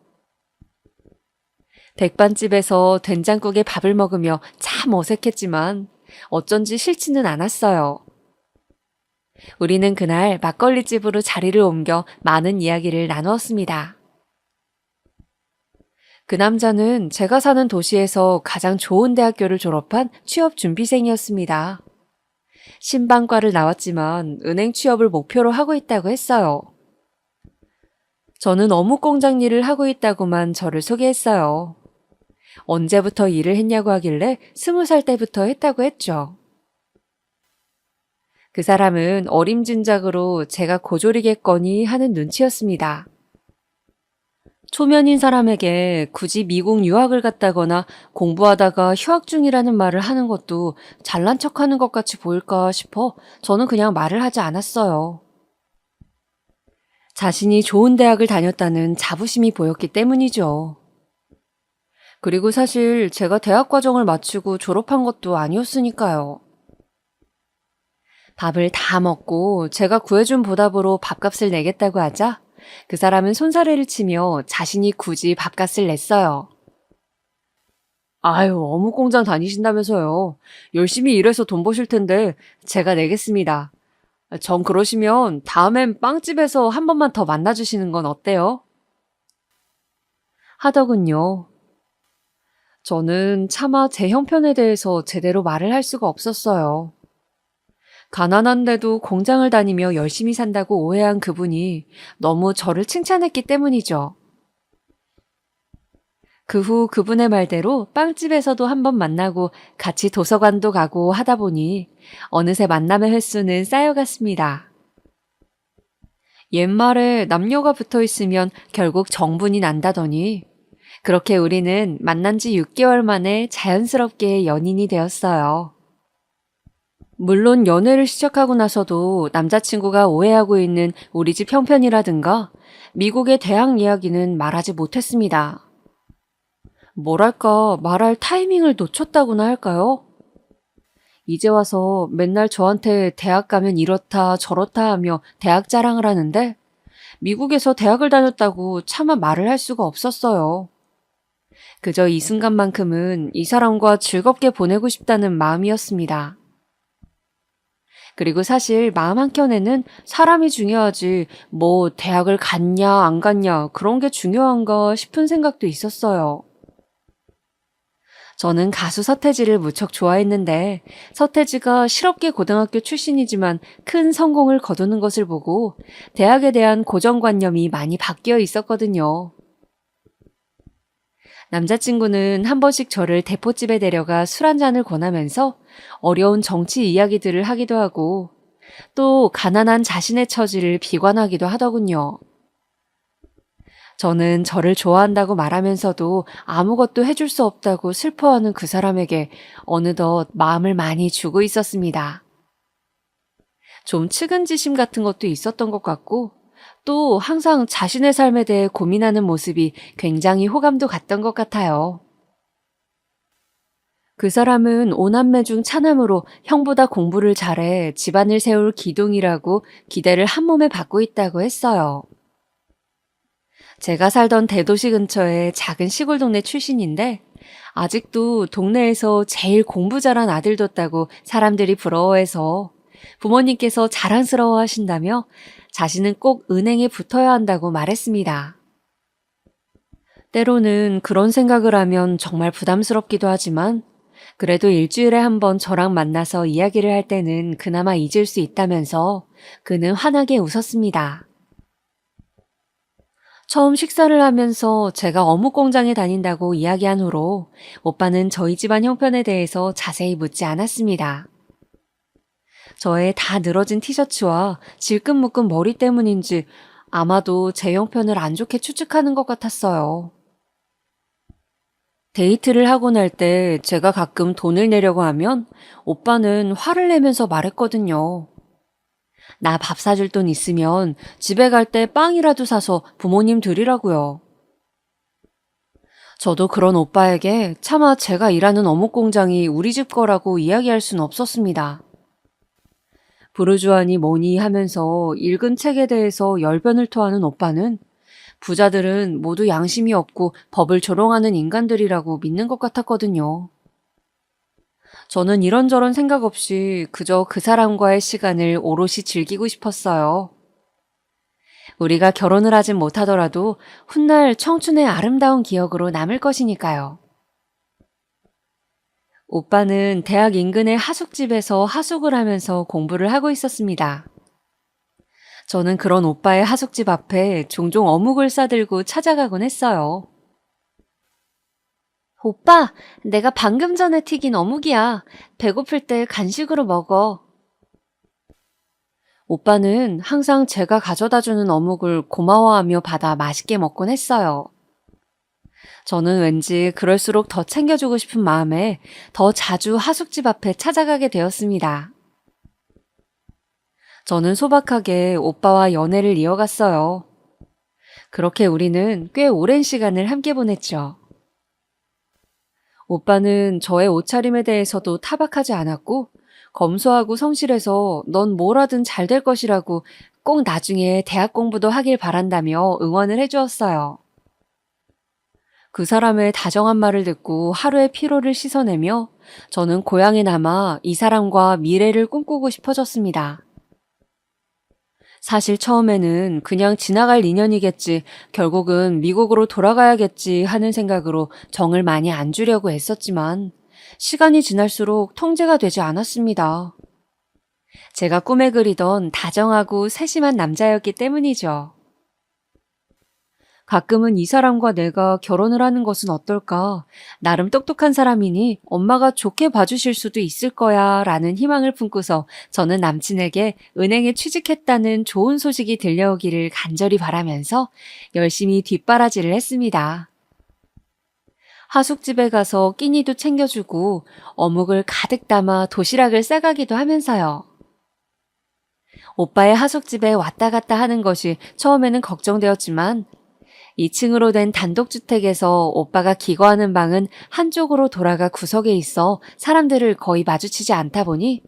백반집에서 된장국에 밥을 먹으며 참 어색했지만 어쩐지 싫지는 않았어요. 우리는 그날 막걸리집으로 자리를 옮겨 많은 이야기를 나누었습니다. 그 남자는 제가 사는 도시에서 가장 좋은 대학교를 졸업한 취업 준비생이었습니다. 신방과를 나왔지만 은행 취업을 목표로 하고 있다고 했어요. 저는 어묵 공장 일을 하고 있다고만 저를 소개했어요. 언제부터 일을 했냐고 하길래 20살 때부터 했다고 했죠. 그 사람은 어림짐작으로 제가 고졸이겠거니 하는 눈치였습니다. 초면인 사람에게 굳이 미국 유학을 갔다거나 공부하다가 휴학 중이라는 말을 하는 것도 잘난 척하는 것 같이 보일까 싶어 저는 그냥 말을 하지 않았어요. 자신이 좋은 대학을 다녔다는 자부심이 보였기 때문이죠. 그리고 사실 제가 대학 과정을 마치고 졸업한 것도 아니었으니까요. 밥을 다 먹고 제가 구해준 보답으로 밥값을 내겠다고 하자 그 사람은 손사래를 치며 자신이 굳이 밥값을 냈어요. 아유, 어묵 공장 다니신다면서요. 열심히 일해서 돈 버실 텐데 제가 내겠습니다. 전 그러시면 다음엔 빵집에서 한 번만 더 만나주시는 건 어때요? 하더군요. 저는 차마 제 형편에 대해서 제대로 말을 할 수가 없었어요. 가난한데도 공장을 다니며 열심히 산다고 오해한 그분이 너무 저를 칭찬했기 때문이죠. 그 후 그분의 말대로 빵집에서도 한번 만나고 같이 도서관도 가고 하다 보니 어느새 만남의 횟수는 쌓여갔습니다. 옛말에 남녀가 붙어 있으면 결국 정분이 난다더니 그렇게 우리는 만난 지 6개월 만에 자연스럽게 연인이 되었어요. 물론 연애를 시작하고 나서도 남자친구가 오해하고 있는 우리 집 형편이라든가 미국의 대학 이야기는 말하지 못했습니다. 뭐랄까 말할 타이밍을 놓쳤다고나 할까요? 이제 와서 맨날 저한테 대학 가면 이렇다 저렇다 하며 대학 자랑을 하는데 미국에서 대학을 다녔다고 차마 말을 할 수가 없었어요. 그저 이 순간만큼은 이 사람과 즐겁게 보내고 싶다는 마음이었습니다. 그리고 사실 마음 한켠에는 사람이 중요하지 뭐 대학을 갔냐 안 갔냐 그런 게 중요한가 싶은 생각도 있었어요. 저는 가수 서태지를 무척 좋아했는데 서태지가 실업계 고등학교 출신이지만 큰 성공을 거두는 것을 보고 대학에 대한 고정관념이 많이 바뀌어 있었거든요. 남자친구는 한 번씩 저를 대포집에 데려가 술 한 잔을 권하면서 어려운 정치 이야기들을 하기도 하고 또 가난한 자신의 처지를 비관하기도 하더군요. 저는 저를 좋아한다고 말하면서도 아무것도 해줄 수 없다고 슬퍼하는 그 사람에게 어느덧 마음을 많이 주고 있었습니다. 좀 측은지심 같은 것도 있었던 것 같고 또 항상 자신의 삶에 대해 고민하는 모습이 굉장히 호감도 갔던 것 같아요. 그 사람은 오남매 중 차남으로 형보다 공부를 잘해 집안을 세울 기둥이라고 기대를 한 몸에 받고 있다고 했어요. 제가 살던 대도시 근처의 작은 시골 동네 출신인데 아직도 동네에서 제일 공부 잘한 아들 뒀다고 사람들이 부러워해서 부모님께서 자랑스러워 하신다며 자신은 꼭 은행에 붙어야 한다고 말했습니다. 때로는 그런 생각을 하면 정말 부담스럽기도 하지만 그래도 일주일에 한 번 저랑 만나서 이야기를 할 때는 그나마 잊을 수 있다면서 그는 환하게 웃었습니다. 처음 식사를 하면서 제가 어묵 공장에 다닌다고 이야기한 후로 오빠는 저희 집안 형편에 대해서 자세히 묻지 않았습니다. 저의 다 늘어진 티셔츠와 질끈묶은 머리 때문인지 아마도 제 형편을 안 좋게 추측하는 것 같았어요. 데이트를 하고 날 때 제가 가끔 돈을 내려고 하면 오빠는 화를 내면서 말했거든요. 나 밥 사줄 돈 있으면 집에 갈 때 빵이라도 사서 부모님 드리라고요. 저도 그런 오빠에게 차마 제가 일하는 어묵 공장이 우리 집 거라고 이야기할 순 없었습니다. 부르주아니 뭐니 하면서 읽은 책에 대해서 열변을 토하는 오빠는 부자들은 모두 양심이 없고 법을 조롱하는 인간들이라고 믿는 것 같았거든요. 저는 이런저런 생각 없이 그저 그 사람과의 시간을 오롯이 즐기고 싶었어요. 우리가 결혼을 하진 못하더라도 훗날 청춘의 아름다운 기억으로 남을 것이니까요. 오빠는 대학 인근의 하숙집에서 하숙을 하면서 공부를 하고 있었습니다. 저는 그런 오빠의 하숙집 앞에 종종 어묵을 싸들고 찾아가곤 했어요. 오빠, 내가 방금 전에 튀긴 어묵이야. 배고플 때 간식으로 먹어. 오빠는 항상 제가 가져다 주는 어묵을 고마워하며 받아 맛있게 먹곤 했어요. 저는 왠지 그럴수록 더 챙겨주고 싶은 마음에 더 자주 하숙집 앞에 찾아가게 되었습니다. 저는 소박하게 오빠와 연애를 이어갔어요. 그렇게 우리는 꽤 오랜 시간을 함께 보냈죠. 오빠는 저의 옷차림에 대해서도 타박하지 않았고 검소하고 성실해서 넌 뭘 하든 잘 될 것이라고 꼭 나중에 대학 공부도 하길 바란다며 응원을 해주었어요. 그 사람의 다정한 말을 듣고 하루의 피로를 씻어내며 저는 고향에 남아 이 사람과 미래를 꿈꾸고 싶어졌습니다. 사실 처음에는 그냥 지나갈 인연이겠지, 결국은 미국으로 돌아가야겠지 하는 생각으로 정을 많이 안 주려고 애썼지만 시간이 지날수록 통제가 되지 않았습니다. 제가 꿈에 그리던 다정하고 세심한 남자였기 때문이죠. 가끔은 이 사람과 내가 결혼을 하는 것은 어떨까? 나름 똑똑한 사람이니 엄마가 좋게 봐주실 수도 있을 거야 라는 희망을 품고서 저는 남친에게 은행에 취직했다는 좋은 소식이 들려오기를 간절히 바라면서 열심히 뒷바라지를 했습니다. 하숙집에 가서 끼니도 챙겨주고 어묵을 가득 담아 도시락을 싸가기도 하면서요. 오빠의 하숙집에 왔다 갔다 하는 것이 처음에는 걱정되었지만 2층으로 된 단독주택에서 오빠가 기거하는 방은 한쪽으로 돌아가 구석에 있어 사람들을 거의 마주치지 않다 보니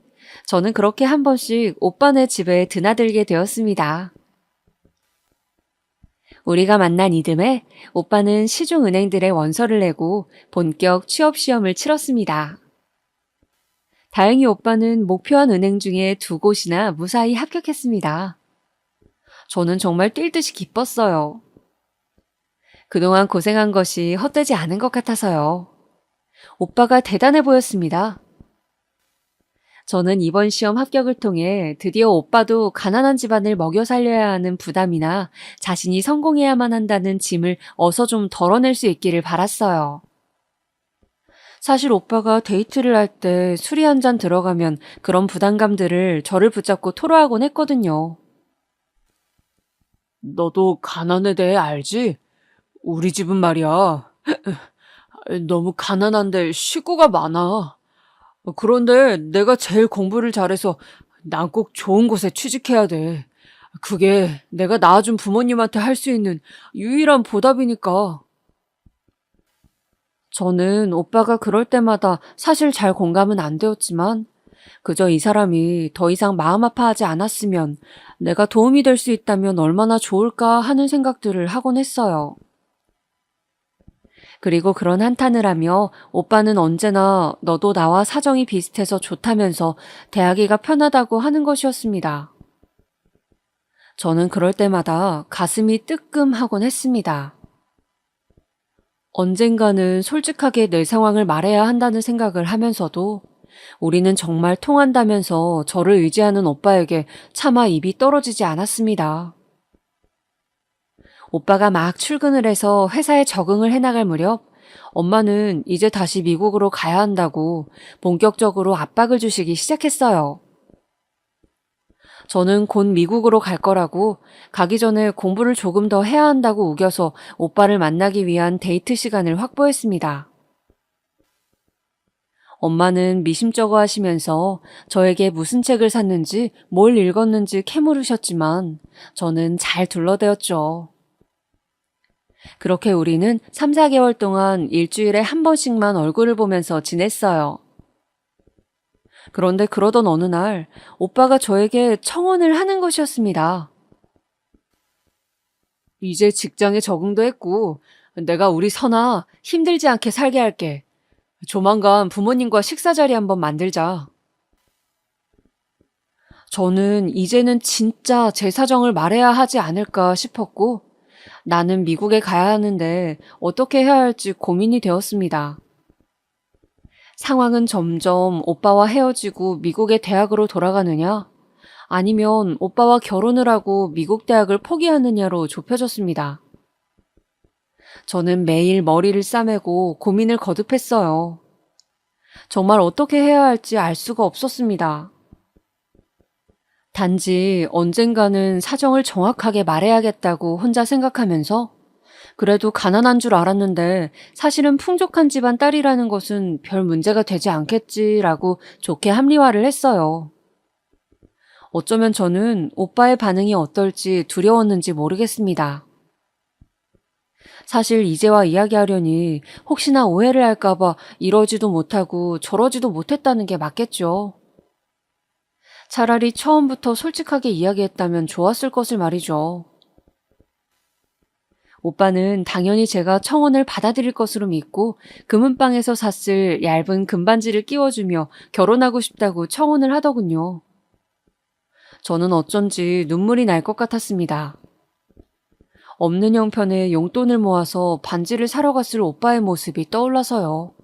저는 그렇게 한 번씩 오빠네 집에 드나들게 되었습니다. 우리가 만난 이듬해 오빠는 시중은행들의 원서를 내고 본격 취업시험을 치렀습니다. 다행히 오빠는 목표한 은행 중에 2곳이나 무사히 합격했습니다. 저는 정말 뛸 듯이 기뻤어요. 그동안 고생한 것이 헛되지 않은 것 같아서요. 오빠가 대단해 보였습니다. 저는 이번 시험 합격을 통해 드디어 오빠도 가난한 집안을 먹여 살려야 하는 부담이나 자신이 성공해야만 한다는 짐을 어서 좀 덜어낼 수 있기를 바랐어요. 사실 오빠가 데이트를 할 때 술이 한 잔 들어가면 그런 부담감들을 저를 붙잡고 토로하곤 했거든요. 너도 가난에 대해 알지? 우리 집은 말이야. 너무 가난한데 식구가 많아. 그런데 내가 제일 공부를 잘해서 난 꼭 좋은 곳에 취직해야 돼. 그게 내가 낳아준 부모님한테 할 수 있는 유일한 보답이니까. 저는 오빠가 그럴 때마다 사실 잘 공감은 안 되었지만 그저 이 사람이 더 이상 마음 아파하지 않았으면 내가 도움이 될 수 있다면 얼마나 좋을까 하는 생각들을 하곤 했어요. 그리고 그런 한탄을 하며 오빠는 언제나 너도 나와 사정이 비슷해서 좋다면서 대하기가 편하다고 하는 것이었습니다. 저는 그럴 때마다 가슴이 뜨끔하곤 했습니다. 언젠가는 솔직하게 내 상황을 말해야 한다는 생각을 하면서도 우리는 정말 통한다면서 저를 의지하는 오빠에게 차마 입이 떨어지지 않았습니다. 오빠가 막 출근을 해서 회사에 적응을 해나갈 무렵 엄마는 이제 다시 미국으로 가야 한다고 본격적으로 압박을 주시기 시작했어요. 저는 곧 미국으로 갈 거라고 가기 전에 공부를 조금 더 해야 한다고 우겨서 오빠를 만나기 위한 데이트 시간을 확보했습니다. 엄마는 미심쩍어 하시면서 저에게 무슨 책을 샀는지 뭘 읽었는지 캐물으셨지만 저는 잘 둘러대었죠. 그렇게 우리는 3, 4개월 동안 일주일에 한 번씩만 얼굴을 보면서 지냈어요. 그런데 그러던 어느 날 오빠가 저에게 청혼을 하는 것이었습니다. 이제 직장에 적응도 했고, 내가 우리 선아 힘들지 않게 살게 할게. 조만간 부모님과 식사 자리 한번 만들자. 저는 이제는 진짜 제 사정을 말해야 하지 않을까 싶었고, 나는 미국에 가야 하는데 어떻게 해야 할지 고민이 되었습니다. 상황은 점점 오빠와 헤어지고 미국의 대학으로 돌아가느냐, 아니면 오빠와 결혼을 하고 미국 대학을 포기하느냐로 좁혀졌습니다. 저는 매일 머리를 싸매고 고민을 거듭했어요. 정말 어떻게 해야 할지 알 수가 없었습니다. 단지 언젠가는 사정을 정확하게 말해야겠다고 혼자 생각하면서 그래도 가난한 줄 알았는데 사실은 풍족한 집안 딸이라는 것은 별 문제가 되지 않겠지라고 좋게 합리화를 했어요. 어쩌면 저는 오빠의 반응이 어떨지 두려웠는지 모르겠습니다. 사실 이제와 이야기하려니 혹시나 오해를 할까봐 이러지도 못하고 저러지도 못했다는 게 맞겠죠. 차라리 처음부터 솔직하게 이야기했다면 좋았을 것을 말이죠. 오빠는 당연히 제가 청혼을 받아들일 것으로 믿고 금은방에서 샀을 얇은 금반지를 끼워주며 결혼하고 싶다고 청혼을 하더군요. 저는 어쩐지 눈물이 날 것 같았습니다. 없는 형편에 용돈을 모아서 반지를 사러 갔을 오빠의 모습이 떠올라서요.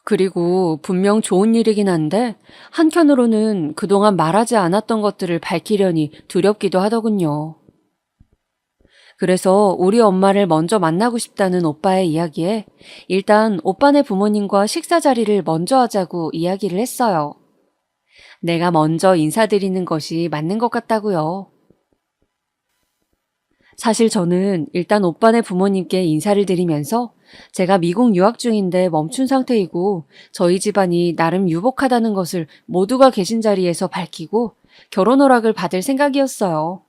그리고 분명 좋은 일이긴 한데 한편으로는 그동안 말하지 않았던 것들을 밝히려니 두렵기도 하더군요. 그래서 우리 엄마를 먼저 만나고 싶다는 오빠의 이야기에 일단 오빠네 부모님과 식사 자리를 먼저 하자고 이야기를 했어요. 내가 먼저 인사드리는 것이 맞는 것 같다고요. 사실 저는 일단 오빠네 부모님께 인사를 드리면서 제가 미국 유학 중인데 멈춘 상태이고 저희 집안이 나름 유복하다는 것을 모두가 계신 자리에서 밝히고 결혼 허락을 받을 생각이었어요.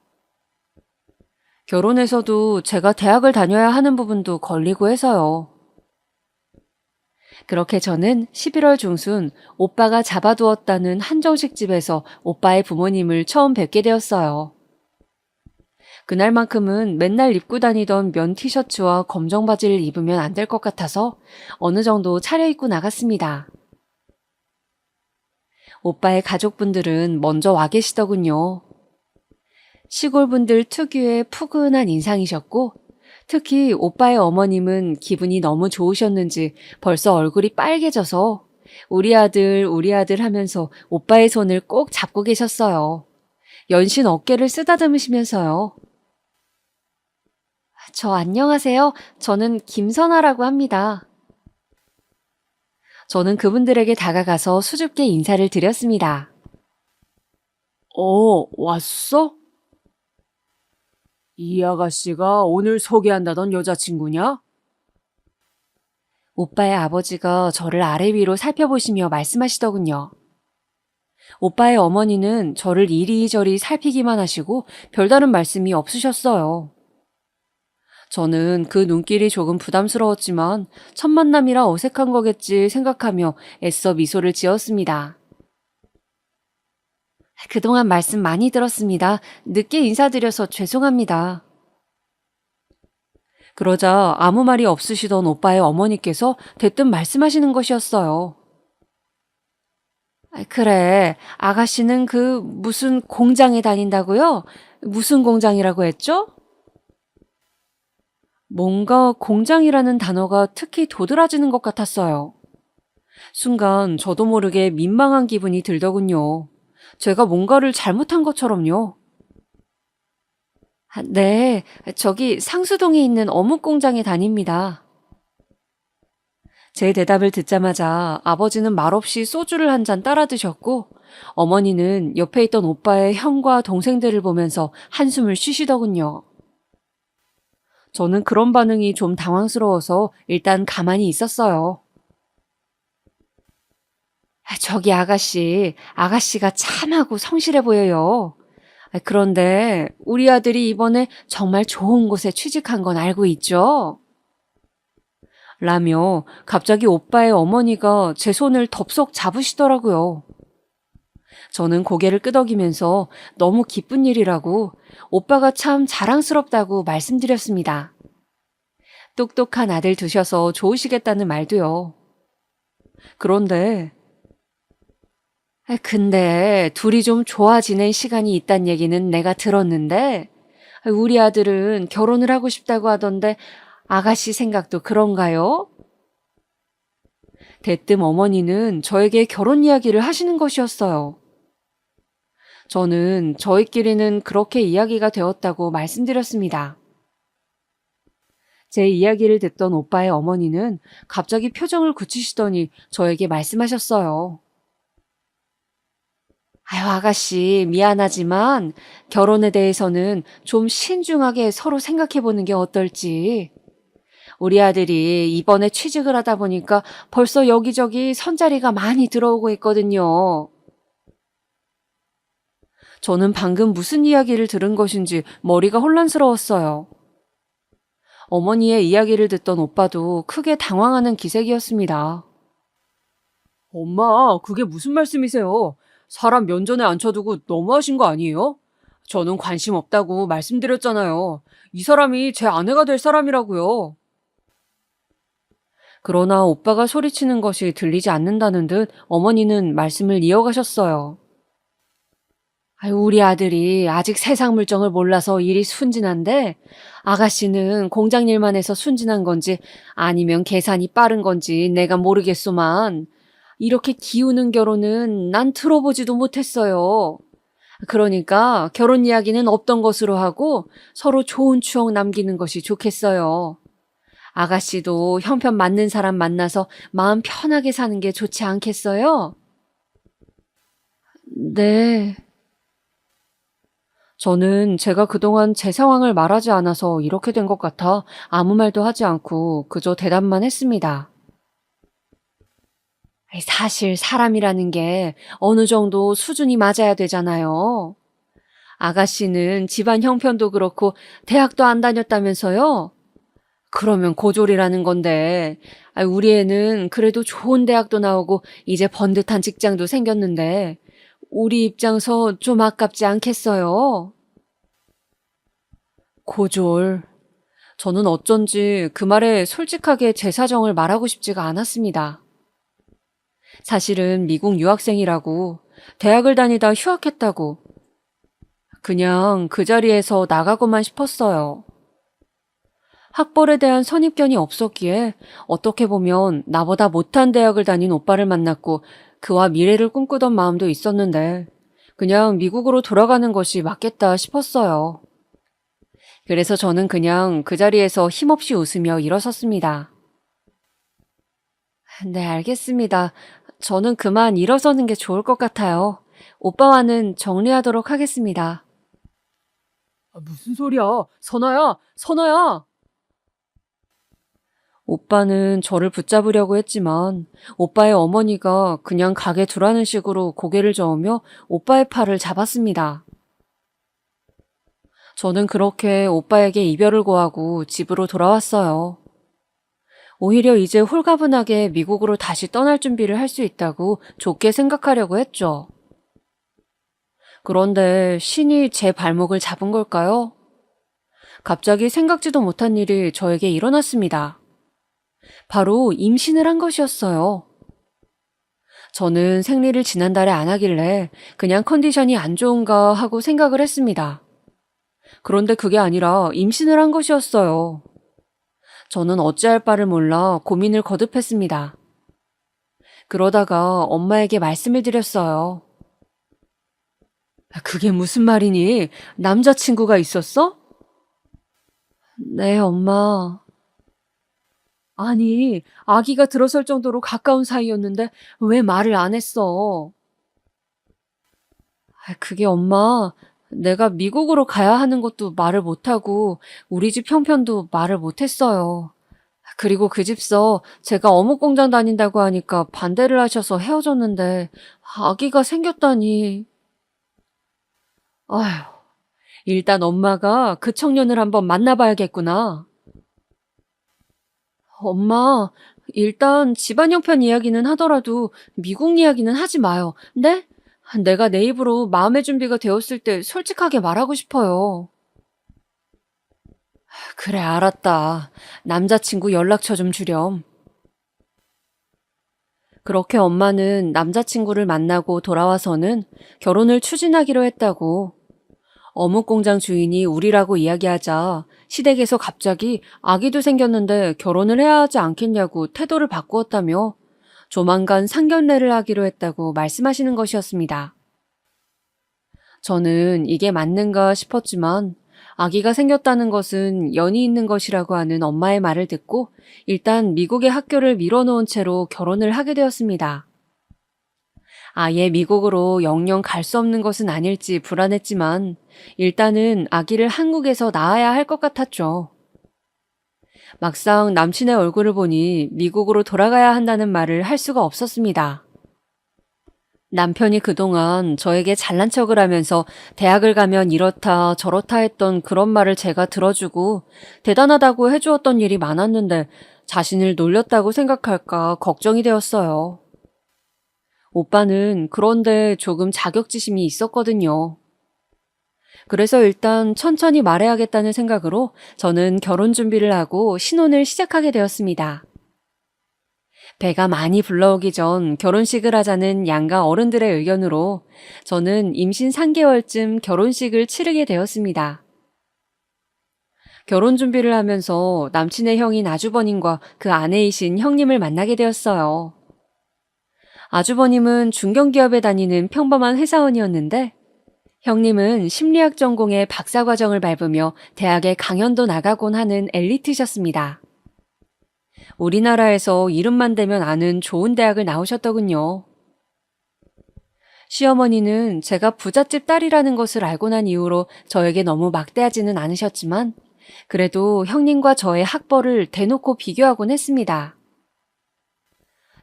결혼해서도 제가 대학을 다녀야 하는 부분도 걸리고 해서요. 그렇게 저는 11월 중순 오빠가 잡아두었다는 한정식 집에서 오빠의 부모님을 처음 뵙게 되었어요. 그날만큼은 맨날 입고 다니던 면 티셔츠와 검정 바지를 입으면 안 될 것 같아서 어느 정도 차려입고 나갔습니다. 오빠의 가족분들은 먼저 와 계시더군요. 시골분들 특유의 푸근한 인상이셨고 특히 오빠의 어머님은 기분이 너무 좋으셨는지 벌써 얼굴이 빨개져서 우리 아들 하면서 오빠의 손을 꼭 잡고 계셨어요. 연신 어깨를 쓰다듬으시면서요. 저 안녕하세요. 저는 김선아라고 합니다. 저는 그분들에게 다가가서 수줍게 인사를 드렸습니다. 왔어? 이 아가씨가 오늘 소개한다던 여자친구냐? 오빠의 아버지가 저를 아래 위로 살펴보시며 말씀하시더군요. 오빠의 어머니는 저를 이리저리 살피기만 하시고 별다른 말씀이 없으셨어요. 저는 그 눈길이 조금 부담스러웠지만 첫 만남이라 어색한 거겠지 생각하며 애써 미소를 지었습니다. 그동안 말씀 많이 들었습니다. 늦게 인사드려서 죄송합니다. 그러자 아무 말이 없으시던 오빠의 어머니께서 대뜸 말씀하시는 것이었어요. 그래, 아가씨는 그 무슨 공장에 다닌다고요? 무슨 공장이라고 했죠? 뭔가 공장이라는 단어가 특히 도드라지는 것 같았어요. 순간 저도 모르게 민망한 기분이 들더군요. 제가 뭔가를 잘못한 것처럼요. 네, 저기 상수동에 있는 어묵 공장에 다닙니다. 제 대답을 듣자마자 아버지는 말없이 소주를 한 잔 따라 드셨고 어머니는 옆에 있던 오빠의 형과 동생들을 보면서 한숨을 쉬시더군요. 저는 그런 반응이 좀 당황스러워서 일단 가만히 있었어요. 저기 아가씨가 참하고 성실해 보여요. 그런데 우리 아들이 이번에 정말 좋은 곳에 취직한 건 알고 있죠? 라며 갑자기 오빠의 어머니가 제 손을 덥석 잡으시더라고요. 저는 고개를 끄덕이면서 너무 기쁜 일이라고 오빠가 참 자랑스럽다고 말씀드렸습니다. 똑똑한 아들 두셔서 좋으시겠다는 말도요. 그런데 근데 둘이 좀 좋아 지낸 시간이 있단 얘기는 내가 들었는데 우리 아들은 결혼을 하고 싶다고 하던데 아가씨 생각도 그런가요? 대뜸 어머니는 저에게 결혼 이야기를 하시는 것이었어요. 저는 저희끼리는 그렇게 이야기가 되었다고 말씀드렸습니다. 제 이야기를 듣던 오빠의 어머니는 갑자기 표정을 굳히시더니 저에게 말씀하셨어요. 아유, 아가씨, 미안하지만 결혼에 대해서는 좀 신중하게 서로 생각해 보는 게 어떨지. 우리 아들이 이번에 취직을 하다 보니까 벌써 여기저기 선자리가 많이 들어오고 있거든요. 저는 방금 무슨 이야기를 들은 것인지 머리가 혼란스러웠어요. 어머니의 이야기를 듣던 오빠도 크게 당황하는 기색이었습니다. 엄마, 그게 무슨 말씀이세요? 사람 면전에 앉혀두고 너무하신 거 아니에요? 저는 관심 없다고 말씀드렸잖아요. 이 사람이 제 아내가 될 사람이라고요. 그러나 오빠가 소리치는 것이 들리지 않는다는 듯 어머니는 말씀을 이어가셨어요. 아유, 우리 아들이 아직 세상 물정을 몰라서 일이 순진한데 아가씨는 공장 일만 해서 순진한 건지 아니면 계산이 빠른 건지 내가 모르겠소만 이렇게 기우는 결혼은 난 들어보지도 못했어요. 그러니까 결혼 이야기는 없던 것으로 하고 서로 좋은 추억 남기는 것이 좋겠어요. 아가씨도 형편 맞는 사람 만나서 마음 편하게 사는 게 좋지 않겠어요? 네. 저는 제가 그동안 제 상황을 말하지 않아서 이렇게 된 것 같아 아무 말도 하지 않고 그저 대답만 했습니다. 사실 사람이라는 게 어느 정도 수준이 맞아야 되잖아요. 아가씨는 집안 형편도 그렇고 대학도 안 다녔다면서요? 그러면 고졸이라는 건데, 우리 애는 그래도 좋은 대학도 나오고 이제 번듯한 직장도 생겼는데 우리 입장서 좀 아깝지 않겠어요? 고졸. 저는 어쩐지 그 말에 솔직하게 제 사정을 말하고 싶지가 않았습니다. 사실은 미국 유학생이라고, 대학을 다니다 휴학했다고, 그냥 그 자리에서 나가고만 싶었어요. 학벌에 대한 선입견이 없었기에 어떻게 보면 나보다 못한 대학을 다닌 오빠를 만났고 그와 미래를 꿈꾸던 마음도 있었는데 그냥 미국으로 돌아가는 것이 맞겠다 싶었어요. 그래서 저는 그냥 그 자리에서 힘없이 웃으며 일어섰습니다. 네, 알겠습니다. 저는 그만 일어서는 게 좋을 것 같아요. 오빠와는 정리하도록 하겠습니다. 무슨 소리야? 선아야, 선아야! 오빠는 저를 붙잡으려고 했지만 오빠의 어머니가 그냥 가게 두라는 식으로 고개를 저으며 오빠의 팔을 잡았습니다. 저는 그렇게 오빠에게 이별을 고하고 집으로 돌아왔어요. 오히려 이제 홀가분하게 미국으로 다시 떠날 준비를 할 수 있다고 좋게 생각하려고 했죠. 그런데 신이 제 발목을 잡은 걸까요? 갑자기 생각지도 못한 일이 저에게 일어났습니다. 바로 임신을 한 것이었어요. 저는 생리를 지난달에 안 하길래 그냥 컨디션이 안 좋은가 하고 생각을 했습니다. 그런데 그게 아니라 임신을 한 것이었어요. 저는 어찌할 바를 몰라 고민을 거듭했습니다. 그러다가 엄마에게 말씀을 드렸어요. 그게 무슨 말이니? 남자친구가 있었어? 네, 엄마. 아니, 아기가 들어설 정도로 가까운 사이였는데 왜 말을 안 했어? 그게 엄마, 내가 미국으로 가야 하는 것도 말을 못하고 우리 집 형편도 말을 못했어요. 그리고 그 집서 제가 어묵 공장 다닌다고 하니까 반대를 하셔서 헤어졌는데 아기가 생겼다니. 아휴, 일단 엄마가 그 청년을 한번 만나봐야겠구나. 엄마, 일단 집안 형편 이야기는 하더라도 미국 이야기는 하지 마요. 네? 내가 내 입으로 마음의 준비가 되었을 때 솔직하게 말하고 싶어요. 그래, 알았다. 남자친구 연락처 좀 주렴. 그렇게 엄마는 남자친구를 만나고 돌아와서는 결혼을 추진하기로 했다고. 어묵공장 주인이 우리라고 이야기하자 시댁에서 갑자기 아기도 생겼는데 결혼을 해야 하지 않겠냐고 태도를 바꾸었다며 조만간 상견례를 하기로 했다고 말씀하시는 것이었습니다. 저는 이게 맞는가 싶었지만 아기가 생겼다는 것은 연이 있는 것이라고 하는 엄마의 말을 듣고 일단 미국의 학교를 미뤄놓은 채로 결혼을 하게 되었습니다. 아예 미국으로 영영 갈 수 없는 것은 아닐지 불안했지만 일단은 아기를 한국에서 낳아야 할 것 같았죠. 막상 남친의 얼굴을 보니 미국으로 돌아가야 한다는 말을 할 수가 없었습니다. 남편이 그동안 저에게 잘난 척을 하면서 대학을 가면 이렇다 저렇다 했던 그런 말을 제가 들어주고 대단하다고 해주었던 일이 많았는데 자신을 놀렸다고 생각할까 걱정이 되었어요. 오빠는 그런데 조금 자격지심이 있었거든요. 그래서 일단 천천히 말해야겠다는 생각으로 저는 결혼 준비를 하고 신혼을 시작하게 되었습니다. 배가 많이 불러오기 전 결혼식을 하자는 양가 어른들의 의견으로 저는 임신 3개월쯤 결혼식을 치르게 되었습니다. 결혼 준비를 하면서 남친의 형인 아주버님과 그 아내이신 형님을 만나게 되었어요. 아주버님은 중견기업에 다니는 평범한 회사원이었는데 형님은 심리학 전공의 박사과정을 밟으며 대학에 강연도 나가곤 하는 엘리트셨습니다. 우리나라에서 이름만 대면 아는 좋은 대학을 나오셨더군요. 시어머니는 제가 부잣집 딸이라는 것을 알고 난 이후로 저에게 너무 막대하지는 않으셨지만 그래도 형님과 저의 학벌을 대놓고 비교하곤 했습니다.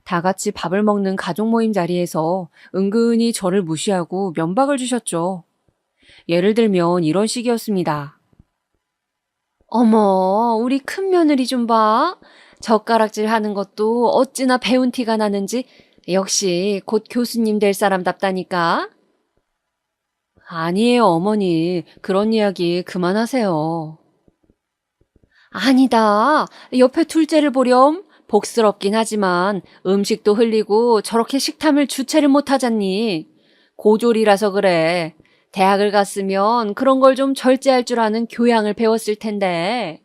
다 같이 밥을 먹는 가족 모임 자리에서 은근히 저를 무시하고 면박을 주셨죠. 예를 들면 이런 식이었습니다. 어머, 우리 큰 며느리 좀 봐. 젓가락질 하는 것도 어찌나 배운 티가 나는지 역시 곧 교수님 될 사람답다니까. 아니에요, 어머니. 그런 이야기 그만하세요. 아니다. 옆에 둘째를 보렴. 복스럽긴 하지만 음식도 흘리고 저렇게 식탐을 주체를 못하잖니. 고졸이라서 그래. 대학을 갔으면 그런 걸 좀 절제할 줄 아는 교양을 배웠을 텐데.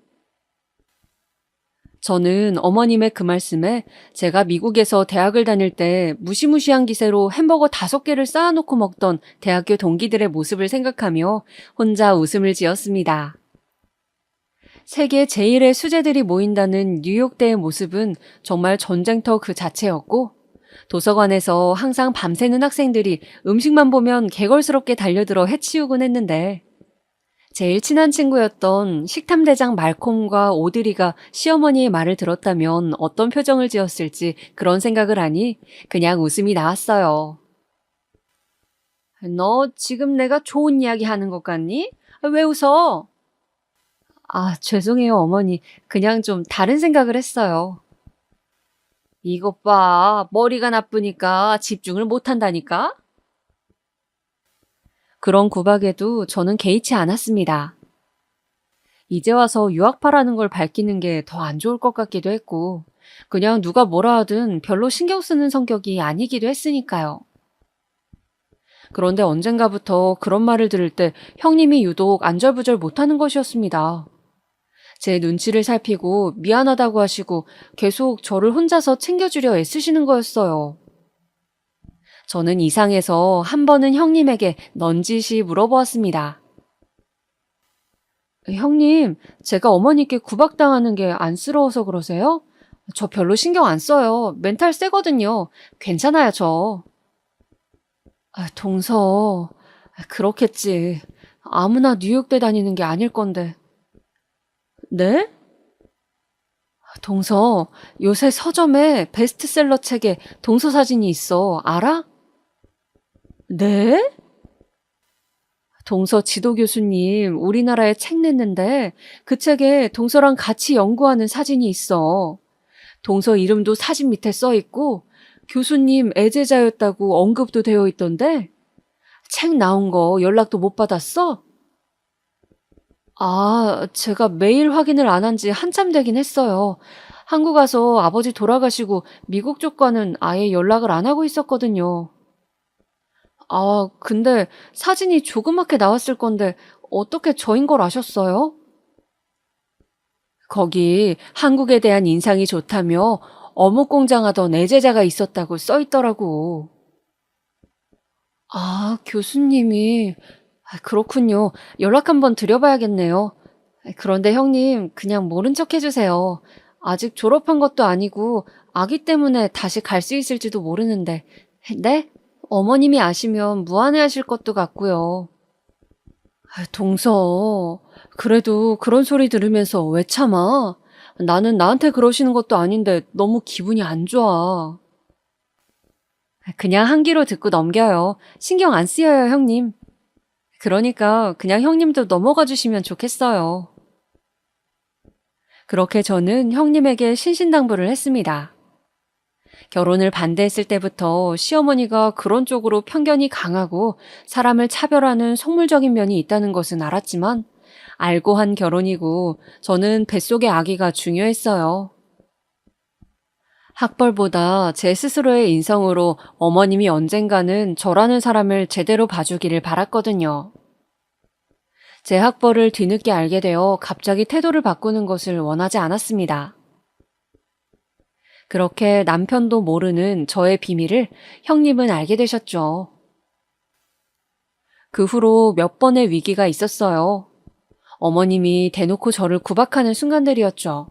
저는 어머님의 그 말씀에 제가 미국에서 대학을 다닐 때 무시무시한 기세로 햄버거 5개를 쌓아놓고 먹던 대학교 동기들의 모습을 생각하며 혼자 웃음을 지었습니다. 세계 제1의 수재들이 모인다는 뉴욕대의 모습은 정말 전쟁터 그 자체였고 도서관에서 항상 밤새는 학생들이 음식만 보면 개걸스럽게 달려들어 해치우곤 했는데 제일 친한 친구였던 식탐대장 말콤과 오드리가 시어머니의 말을 들었다면 어떤 표정을 지었을지 그런 생각을 하니 그냥 웃음이 나왔어요. 너 지금 내가 좋은 이야기 하는 것 같니? 왜 웃어? 아, 죄송해요, 어머니. 그냥 좀 다른 생각을 했어요. 이것 봐. 머리가 나쁘니까 집중을 못한다니까? 그런 구박에도 저는 개의치 않았습니다. 이제 와서 유학파라는 걸 밝히는 게 더 안 좋을 것 같기도 했고, 그냥 누가 뭐라 하든 별로 신경 쓰는 성격이 아니기도 했으니까요. 그런데 언젠가부터 그런 말을 들을 때 형님이 유독 안절부절 못하는 것이었습니다. 제 눈치를 살피고 미안하다고 하시고 계속 저를 혼자서 챙겨주려 애쓰시는 거였어요. 저는 이상해서 한 번은 형님에게 넌지시 물어보았습니다. 형님, 제가 어머니께 구박당하는 게 안쓰러워서 그러세요? 저 별로 신경 안 써요. 멘탈 세거든요. 괜찮아요, 저. 동서, 그렇겠지. 아무나 뉴욕대 다니는 게 아닐 건데. 네? 동서, 요새 서점에 베스트셀러 책에 동서 사진이 있어. 알아? 네? 동서 지도 교수님 우리나라에 책 냈는데 그 책에 동서랑 같이 연구하는 사진이 있어. 동서 이름도 사진 밑에 써 있고 교수님 애제자였다고 언급도 되어 있던데 책 나온 거 연락도 못 받았어? 아, 제가 메일 확인을 안 한 지 한참 되긴 했어요. 한국 와서 아버지 돌아가시고 미국 쪽과는 아예 연락을 안 하고 있었거든요. 아, 근데 사진이 조그맣게 나왔을 건데 어떻게 저인 걸 아셨어요? 거기 한국에 대한 인상이 좋다며 어묵 공장하던 애제자가 있었다고 써 있더라고. 아, 교수님이. 그렇군요. 연락 한번 드려봐야겠네요. 그런데 형님, 그냥 모른 척 해주세요. 아직 졸업한 것도 아니고 아기 때문에 다시 갈 수 있을지도 모르는데. 네? 어머님이 아시면 무안해하실 것도 같고요. 동서, 그래도 그런 소리 들으면서 왜 참아? 나는 나한테 그러시는 것도 아닌데 너무 기분이 안 좋아. 그냥 한 귀로 듣고 넘겨요. 신경 안 쓰여요, 형님. 그러니까 그냥 형님도 넘어가 주시면 좋겠어요. 그렇게 저는 형님에게 신신당부를 했습니다. 결혼을 반대했을 때부터 시어머니가 그런 쪽으로 편견이 강하고 사람을 차별하는 속물적인 면이 있다는 것은 알았지만 알고 한 결혼이고 저는 뱃속의 아기가 중요했어요. 학벌보다 제 스스로의 인성으로 어머님이 언젠가는 저라는 사람을 제대로 봐주기를 바랐거든요. 제 학벌을 뒤늦게 알게 되어 갑자기 태도를 바꾸는 것을 원하지 않았습니다. 그렇게 남편도 모르는 저의 비밀을 형님은 알게 되셨죠. 그 후로 몇 번의 위기가 있었어요. 어머님이 대놓고 저를 구박하는 순간들이었죠.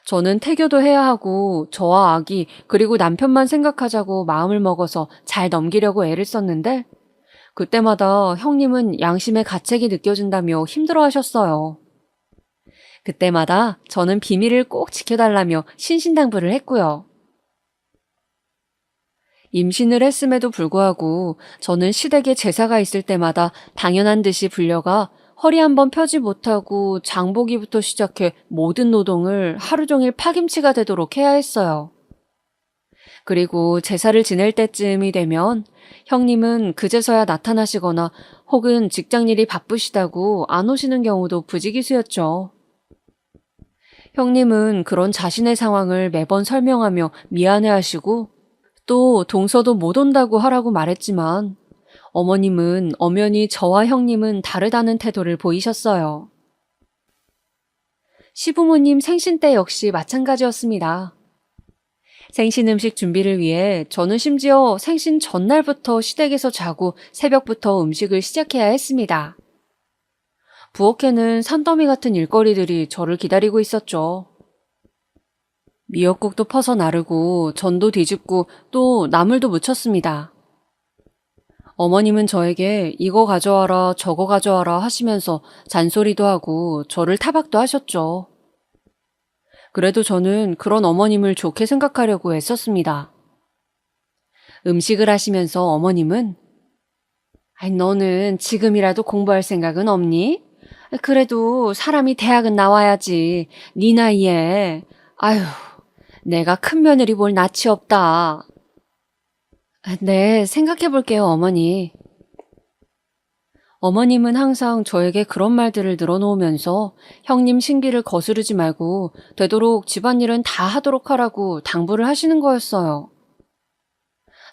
저는 태교도 해야 하고 저와 아기 그리고 남편만 생각하자고 마음을 먹어서 잘 넘기려고 애를 썼는데 그때마다 형님은 양심의 가책이 느껴진다며 힘들어하셨어요. 그때마다 저는 비밀을 꼭 지켜달라며 신신당부를 했고요. 임신을 했음에도 불구하고 저는 시댁에 제사가 있을 때마다 당연한 듯이 불려가 허리 한번 펴지 못하고 장보기부터 시작해 모든 노동을 하루 종일 파김치가 되도록 해야 했어요. 그리고 제사를 지낼 때쯤이 되면 형님은 그제서야 나타나시거나 혹은 직장일이 바쁘시다고 안 오시는 경우도 부지기수였죠. 형님은 그런 자신의 상황을 매번 설명하며 미안해하시고 또 동서도 못 온다고 하라고 말했지만 어머님은 엄연히 저와 형님은 다르다는 태도를 보이셨어요. 시부모님 생신 때 역시 마찬가지였습니다. 생신 음식 준비를 위해 저는 심지어 생신 전날부터 시댁에서 자고 새벽부터 음식을 시작해야 했습니다. 부엌에는 산더미 같은 일거리들이 저를 기다리고 있었죠. 미역국도 퍼서 나르고 전도 뒤집고 또 나물도 무쳤습니다. 어머님은 저에게 이거 가져와라 저거 가져와라 하시면서 잔소리도 하고 저를 타박도 하셨죠. 그래도 저는 그런 어머님을 좋게 생각하려고 애썼습니다. 음식을 하시면서 어머님은 아이, 너는 지금이라도 공부할 생각은 없니? 그래도 사람이 대학은 나와야지. 네 나이에. 아휴, 내가 큰 며느리 볼 낯이 없다. 네, 생각해 볼게요, 어머니. 어머님은 항상 저에게 그런 말들을 늘어놓으면서 형님 신기를 거스르지 말고 되도록 집안일은 다 하도록 하라고 당부를 하시는 거였어요.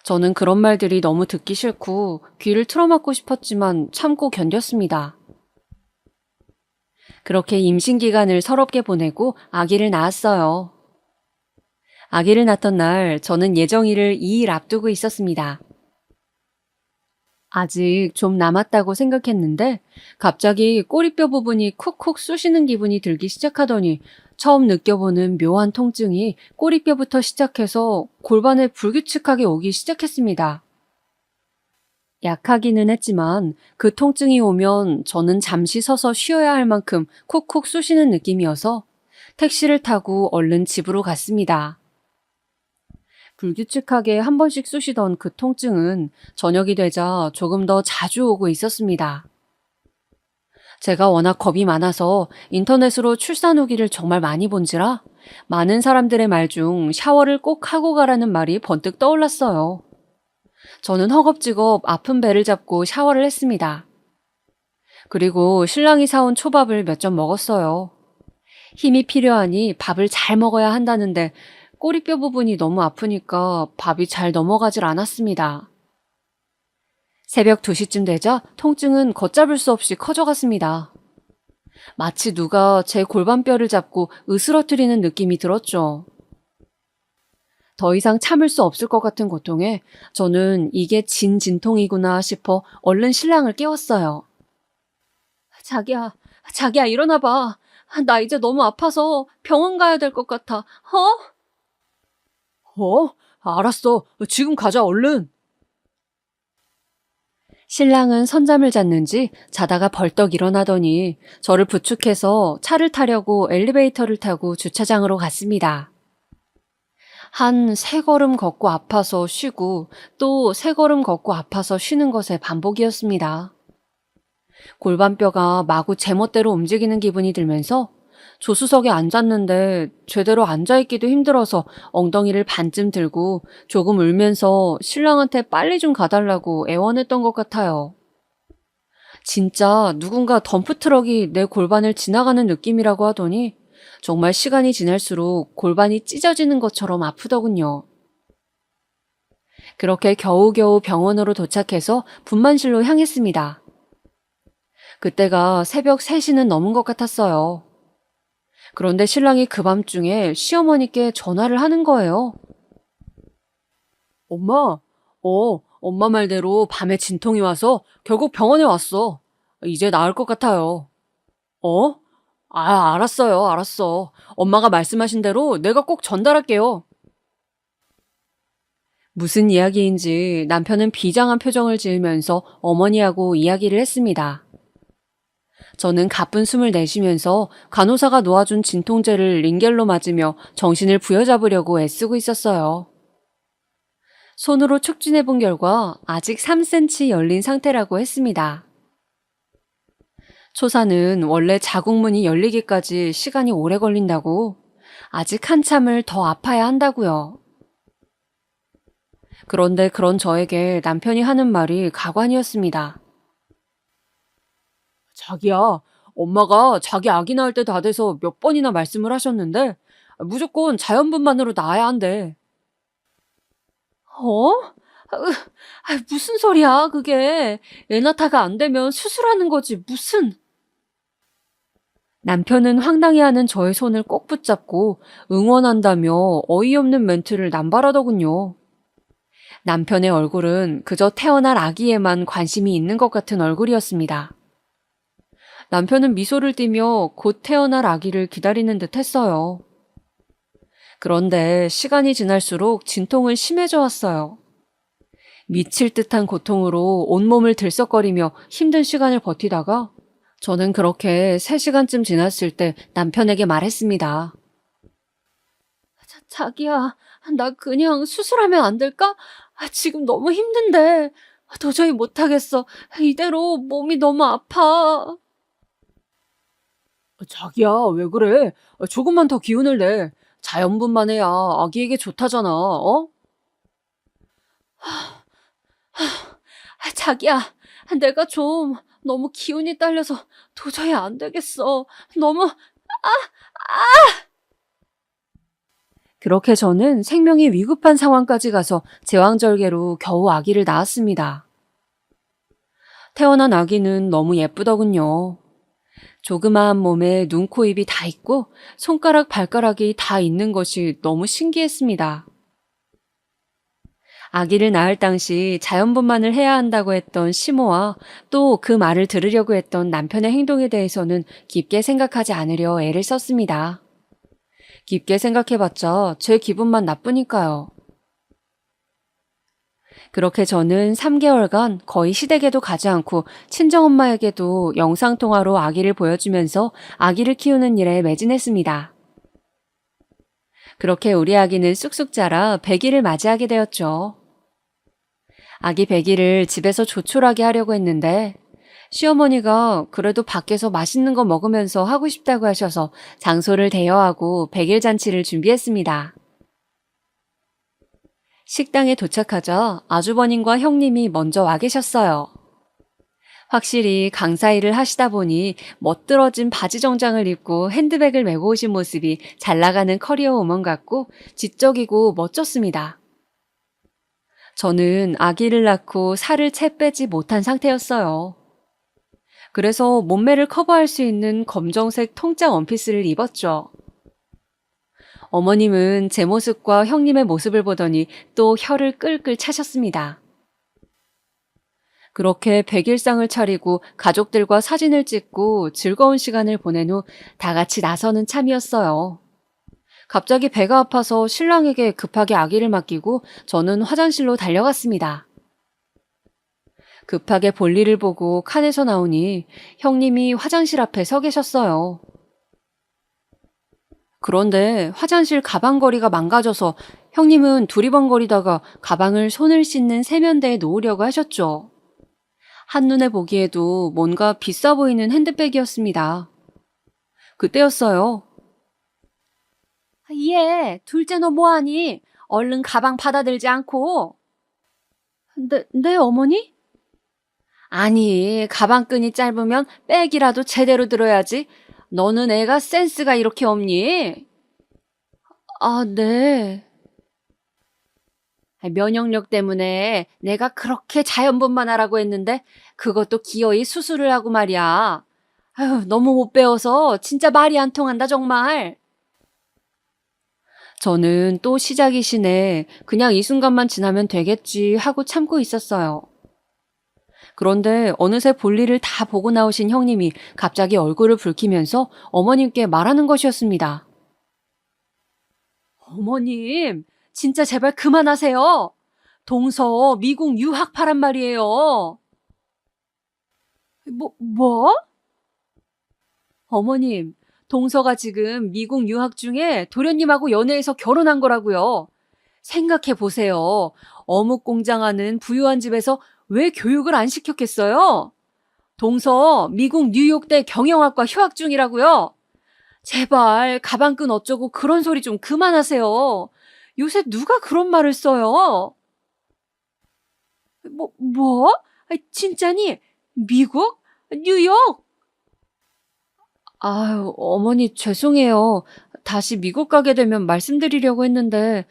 저는 그런 말들이 너무 듣기 싫고 귀를 틀어막고 싶었지만 참고 견뎠습니다. 그렇게 임신 기간을 서럽게 보내고 아기를 낳았어요. 아기를 낳던 날 저는 예정일을 2일 앞두고 있었습니다. 아직 좀 남았다고 생각했는데 갑자기 꼬리뼈 부분이 쿡쿡 쑤시는 기분이 들기 시작하더니 처음 느껴보는 묘한 통증이 꼬리뼈부터 시작해서 골반에 불규칙하게 오기 시작했습니다. 약하기는 했지만 그 통증이 오면 저는 잠시 서서 쉬어야 할 만큼 쿡쿡 쑤시는 느낌이어서 택시를 타고 얼른 집으로 갔습니다. 불규칙하게 한 번씩 쑤시던 그 통증은 저녁이 되자 조금 더 자주 오고 있었습니다. 제가 워낙 겁이 많아서 인터넷으로 출산 후기를 정말 많이 본지라 많은 사람들의 말 중 샤워를 꼭 하고 가라는 말이 번뜩 떠올랐어요. 저는 허겁지겁 아픈 배를 잡고 샤워를 했습니다. 그리고 신랑이 사온 초밥을 몇 점 먹었어요. 힘이 필요하니 밥을 잘 먹어야 한다는데 꼬리뼈 부분이 너무 아프니까 밥이 잘 넘어가질 않았습니다. 새벽 2시쯤 되자 통증은 걷잡을 수 없이 커져갔습니다. 마치 누가 제 골반뼈를 잡고 으스러뜨리는 느낌이 들었죠. 더 이상 참을 수 없을 것 같은 고통에 저는 이게 진통이구나 싶어 얼른 신랑을 깨웠어요. 자기야, 일어나봐. 나 이제 너무 아파서 병원 가야 될 것 같아. 알았어. 지금 가자, 얼른. 신랑은 선잠을 잤는지 자다가 벌떡 일어나더니 저를 부축해서 차를 타려고 엘리베이터를 타고 주차장으로 갔습니다. 한 3걸음 걷고 아파서 쉬고 또 3걸음 걷고 아파서 쉬는 것의 반복이었습니다. 골반뼈가 마구 제멋대로 움직이는 기분이 들면서 조수석에 앉았는데 제대로 앉아있기도 힘들어서 엉덩이를 반쯤 들고 조금 울면서 신랑한테 빨리 좀 가달라고 애원했던 것 같아요. 진짜 누군가 덤프트럭이 내 골반을 지나가는 느낌이라고 하더니 정말 시간이 지날수록 골반이 찢어지는 것처럼 아프더군요. 그렇게 겨우겨우 병원으로 도착해서 분만실로 향했습니다. 그때가 새벽 3시는 넘은 것 같았어요. 그런데 신랑이 그 밤중에 시어머니께 전화를 하는 거예요. 엄마 말대로 밤에 진통이 와서 결국 병원에 왔어. 이제 나을 것 같아요. 알았어. 엄마가 말씀하신 대로 내가 꼭 전달할게요. 무슨 이야기인지 남편은 비장한 표정을 지으면서 어머니하고 이야기를 했습니다. 저는 가쁜 숨을 내쉬면서 간호사가 놓아준 진통제를 링겔로 맞으며 정신을 부여잡으려고 애쓰고 있었어요. 손으로 촉진해 본 결과 아직 3cm 열린 상태라고 했습니다. 초사는 원래 자궁문이 열리기까지 시간이 오래 걸린다고, 아직 한참을 더 아파야 한다고요. 그런데 그런 저에게 남편이 하는 말이 가관이었습니다. 자기야, 엄마가 자기 아기 낳을 때 다 돼서 몇 번이나 말씀을 하셨는데 무조건 자연분만으로 낳아야 한대. 무슨 소리야, 그게. 애나타가 안 되면 수술하는 거지, 무슨. 남편은 황당해하는 저의 손을 꼭 붙잡고 응원한다며 어이없는 멘트를 남발하더군요. 남편의 얼굴은 그저 태어날 아기에만 관심이 있는 것 같은 얼굴이었습니다. 남편은 미소를 띠며 곧 태어날 아기를 기다리는 듯 했어요. 그런데 시간이 지날수록 진통은 심해져 왔어요. 미칠 듯한 고통으로 온몸을 들썩거리며 힘든 시간을 버티다가 저는 그렇게 3시간쯤 지났을 때 남편에게 말했습니다. 자기야, 나 그냥 수술하면 안 될까? 지금 너무 힘든데 도저히 못하겠어. 이대로 몸이 너무 아파. 자기야, 왜 그래? 조금만 더 기운을 내. 자연분만해야 아기에게 좋다잖아, 자기야, 내가 좀 너무 기운이 딸려서 도저히 안 되겠어. 너무 그렇게 저는 생명이 위급한 상황까지 가서 제왕절개로 겨우 아기를 낳았습니다. 태어난 아기는 너무 예쁘더군요. 조그마한 몸에 눈, 코, 입이 다 있고 손가락, 발가락이 다 있는 것이 너무 신기했습니다. 아기를 낳을 당시 자연분만을 해야 한다고 했던 시모와 또 그 말을 들으려고 했던 남편의 행동에 대해서는 깊게 생각하지 않으려 애를 썼습니다. 깊게 생각해봤자 제 기분만 나쁘니까요. 그렇게 저는 3개월간 거의 시댁에도 가지 않고 친정엄마에게도 영상통화로 아기를 보여주면서 아기를 키우는 일에 매진했습니다. 그렇게 우리 아기는 쑥쑥 자라 100일을 맞이하게 되었죠. 아기 100일을 집에서 조촐하게 하려고 했는데 시어머니가 그래도 밖에서 맛있는 거 먹으면서 하고 싶다고 하셔서 장소를 대여하고 100일 잔치를 준비했습니다. 식당에 도착하자 아주버님과 형님이 먼저 와 계셨어요. 확실히 강사 일을 하시다 보니 멋들어진 바지 정장을 입고 핸드백을 메고 오신 모습이 잘 나가는 커리어 우먼 같고 지적이고 멋졌습니다. 저는 아기를 낳고 살을 채 빼지 못한 상태였어요. 그래서 몸매를 커버할 수 있는 검정색 통짜 원피스를 입었죠. 어머님은 제 모습과 형님의 모습을 보더니 또 혀를 끌끌 차셨습니다. 그렇게 100일상을 차리고 가족들과 사진을 찍고 즐거운 시간을 보낸 후 다 같이 나서는 참이었어요. 갑자기 배가 아파서 신랑에게 급하게 아기를 맡기고 저는 화장실로 달려갔습니다. 급하게 볼일을 보고 칸에서 나오니 형님이 화장실 앞에 서 계셨어요. 그런데 화장실 가방걸이가 망가져서 형님은 두리번거리다가 가방을 손을 씻는 세면대에 놓으려고 하셨죠. 한눈에 보기에도 뭔가 비싸 보이는 핸드백이었습니다. 그때였어요. 예, 둘째 너 뭐하니? 얼른 가방 받아들지 않고. 네, 어머니? 아니, 가방끈이 짧으면 백이라도 제대로 들어야지. 너는 애가 센스가 이렇게 없니? 아, 네. 면역력 때문에 내가 그렇게 자연분만 하라고 했는데 그것도 기어이 수술을 하고 말이야. 아유, 너무 못 배워서 진짜 말이 안 통한다 정말. 저는 또 시작이시네. 그냥 이 순간만 지나면 되겠지 하고 참고 있었어요. 그런데 어느새 볼일을 다 보고 나오신 형님이 갑자기 얼굴을 붉히면서 어머님께 말하는 것이었습니다. 어머님, 진짜 제발 그만하세요. 동서 미국 유학파란 말이에요. 뭐? 어머님, 동서가 지금 미국 유학 중에 도련님하고 연애해서 결혼한 거라고요. 생각해 보세요. 어묵 공장하는 부유한 집에서 왜 교육을 안 시켰겠어요? 동서 미국 뉴욕대 경영학과 휴학 중이라고요. 제발 가방끈 어쩌고 그런 소리 좀 그만하세요. 요새 누가 그런 말을 써요? 뭐? 진짜니? 미국? 뉴욕? 아유, 어머니 죄송해요. 다시 미국 가게 되면 말씀드리려고 했는데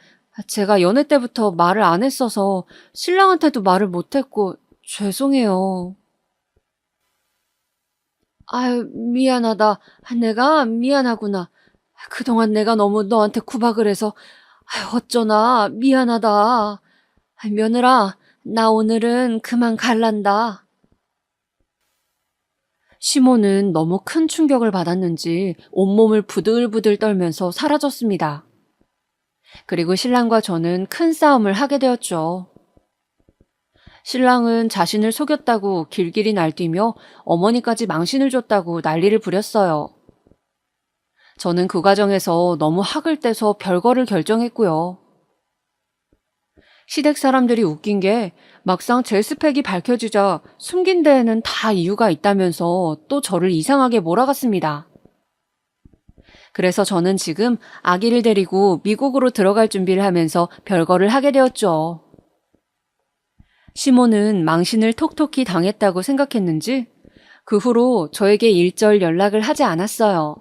제가 연애 때부터 말을 안 했어서 신랑한테도 말을 못 했고 죄송해요. 아유, 미안하다. 내가 미안하구나. 그동안 내가 너무 너한테 구박을 해서 아유, 어쩌나 미안하다. 며느라, 나 오늘은 그만 갈란다. 시모는 너무 큰 충격을 받았는지 온몸을 부들부들 떨면서 사라졌습니다. 그리고 신랑과 저는 큰 싸움을 하게 되었죠. 신랑은 자신을 속였다고 길길이 날뛰며 어머니까지 망신을 줬다고 난리를 부렸어요. 저는 그 과정에서 너무 학을 떼서 별거를 결정했고요. 시댁 사람들이 웃긴 게 막상 제 스펙이 밝혀지자 숨긴 데에는 다 이유가 있다면서 또 저를 이상하게 몰아갔습니다. 그래서 저는 지금 아기를 데리고 미국으로 들어갈 준비를 하면서 별거를 하게 되었죠. 시모는 망신을 톡톡히 당했다고 생각했는지 그 후로 저에게 일절 연락을 하지 않았어요.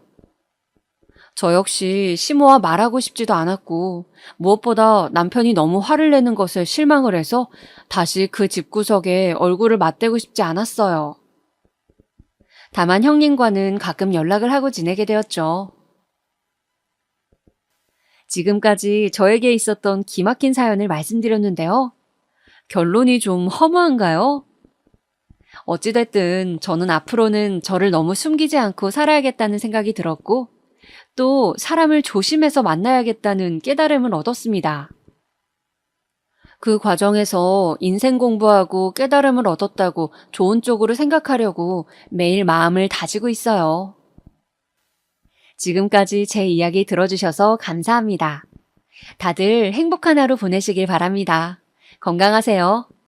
저 역시 시모와 말하고 싶지도 않았고 무엇보다 남편이 너무 화를 내는 것에 실망을 해서 다시 그 집구석에 얼굴을 맞대고 싶지 않았어요. 다만 형님과는 가끔 연락을 하고 지내게 되었죠. 지금까지 저에게 있었던 기막힌 사연을 말씀드렸는데요. 결론이 좀 허무한가요? 어찌됐든 저는 앞으로는 저를 너무 숨기지 않고 살아야겠다는 생각이 들었고 또 사람을 조심해서 만나야겠다는 깨달음을 얻었습니다. 그 과정에서 인생 공부하고 깨달음을 얻었다고 좋은 쪽으로 생각하려고 매일 마음을 다지고 있어요. 지금까지 제 이야기 들어주셔서 감사합니다. 다들 행복한 하루 보내시길 바랍니다. 건강하세요.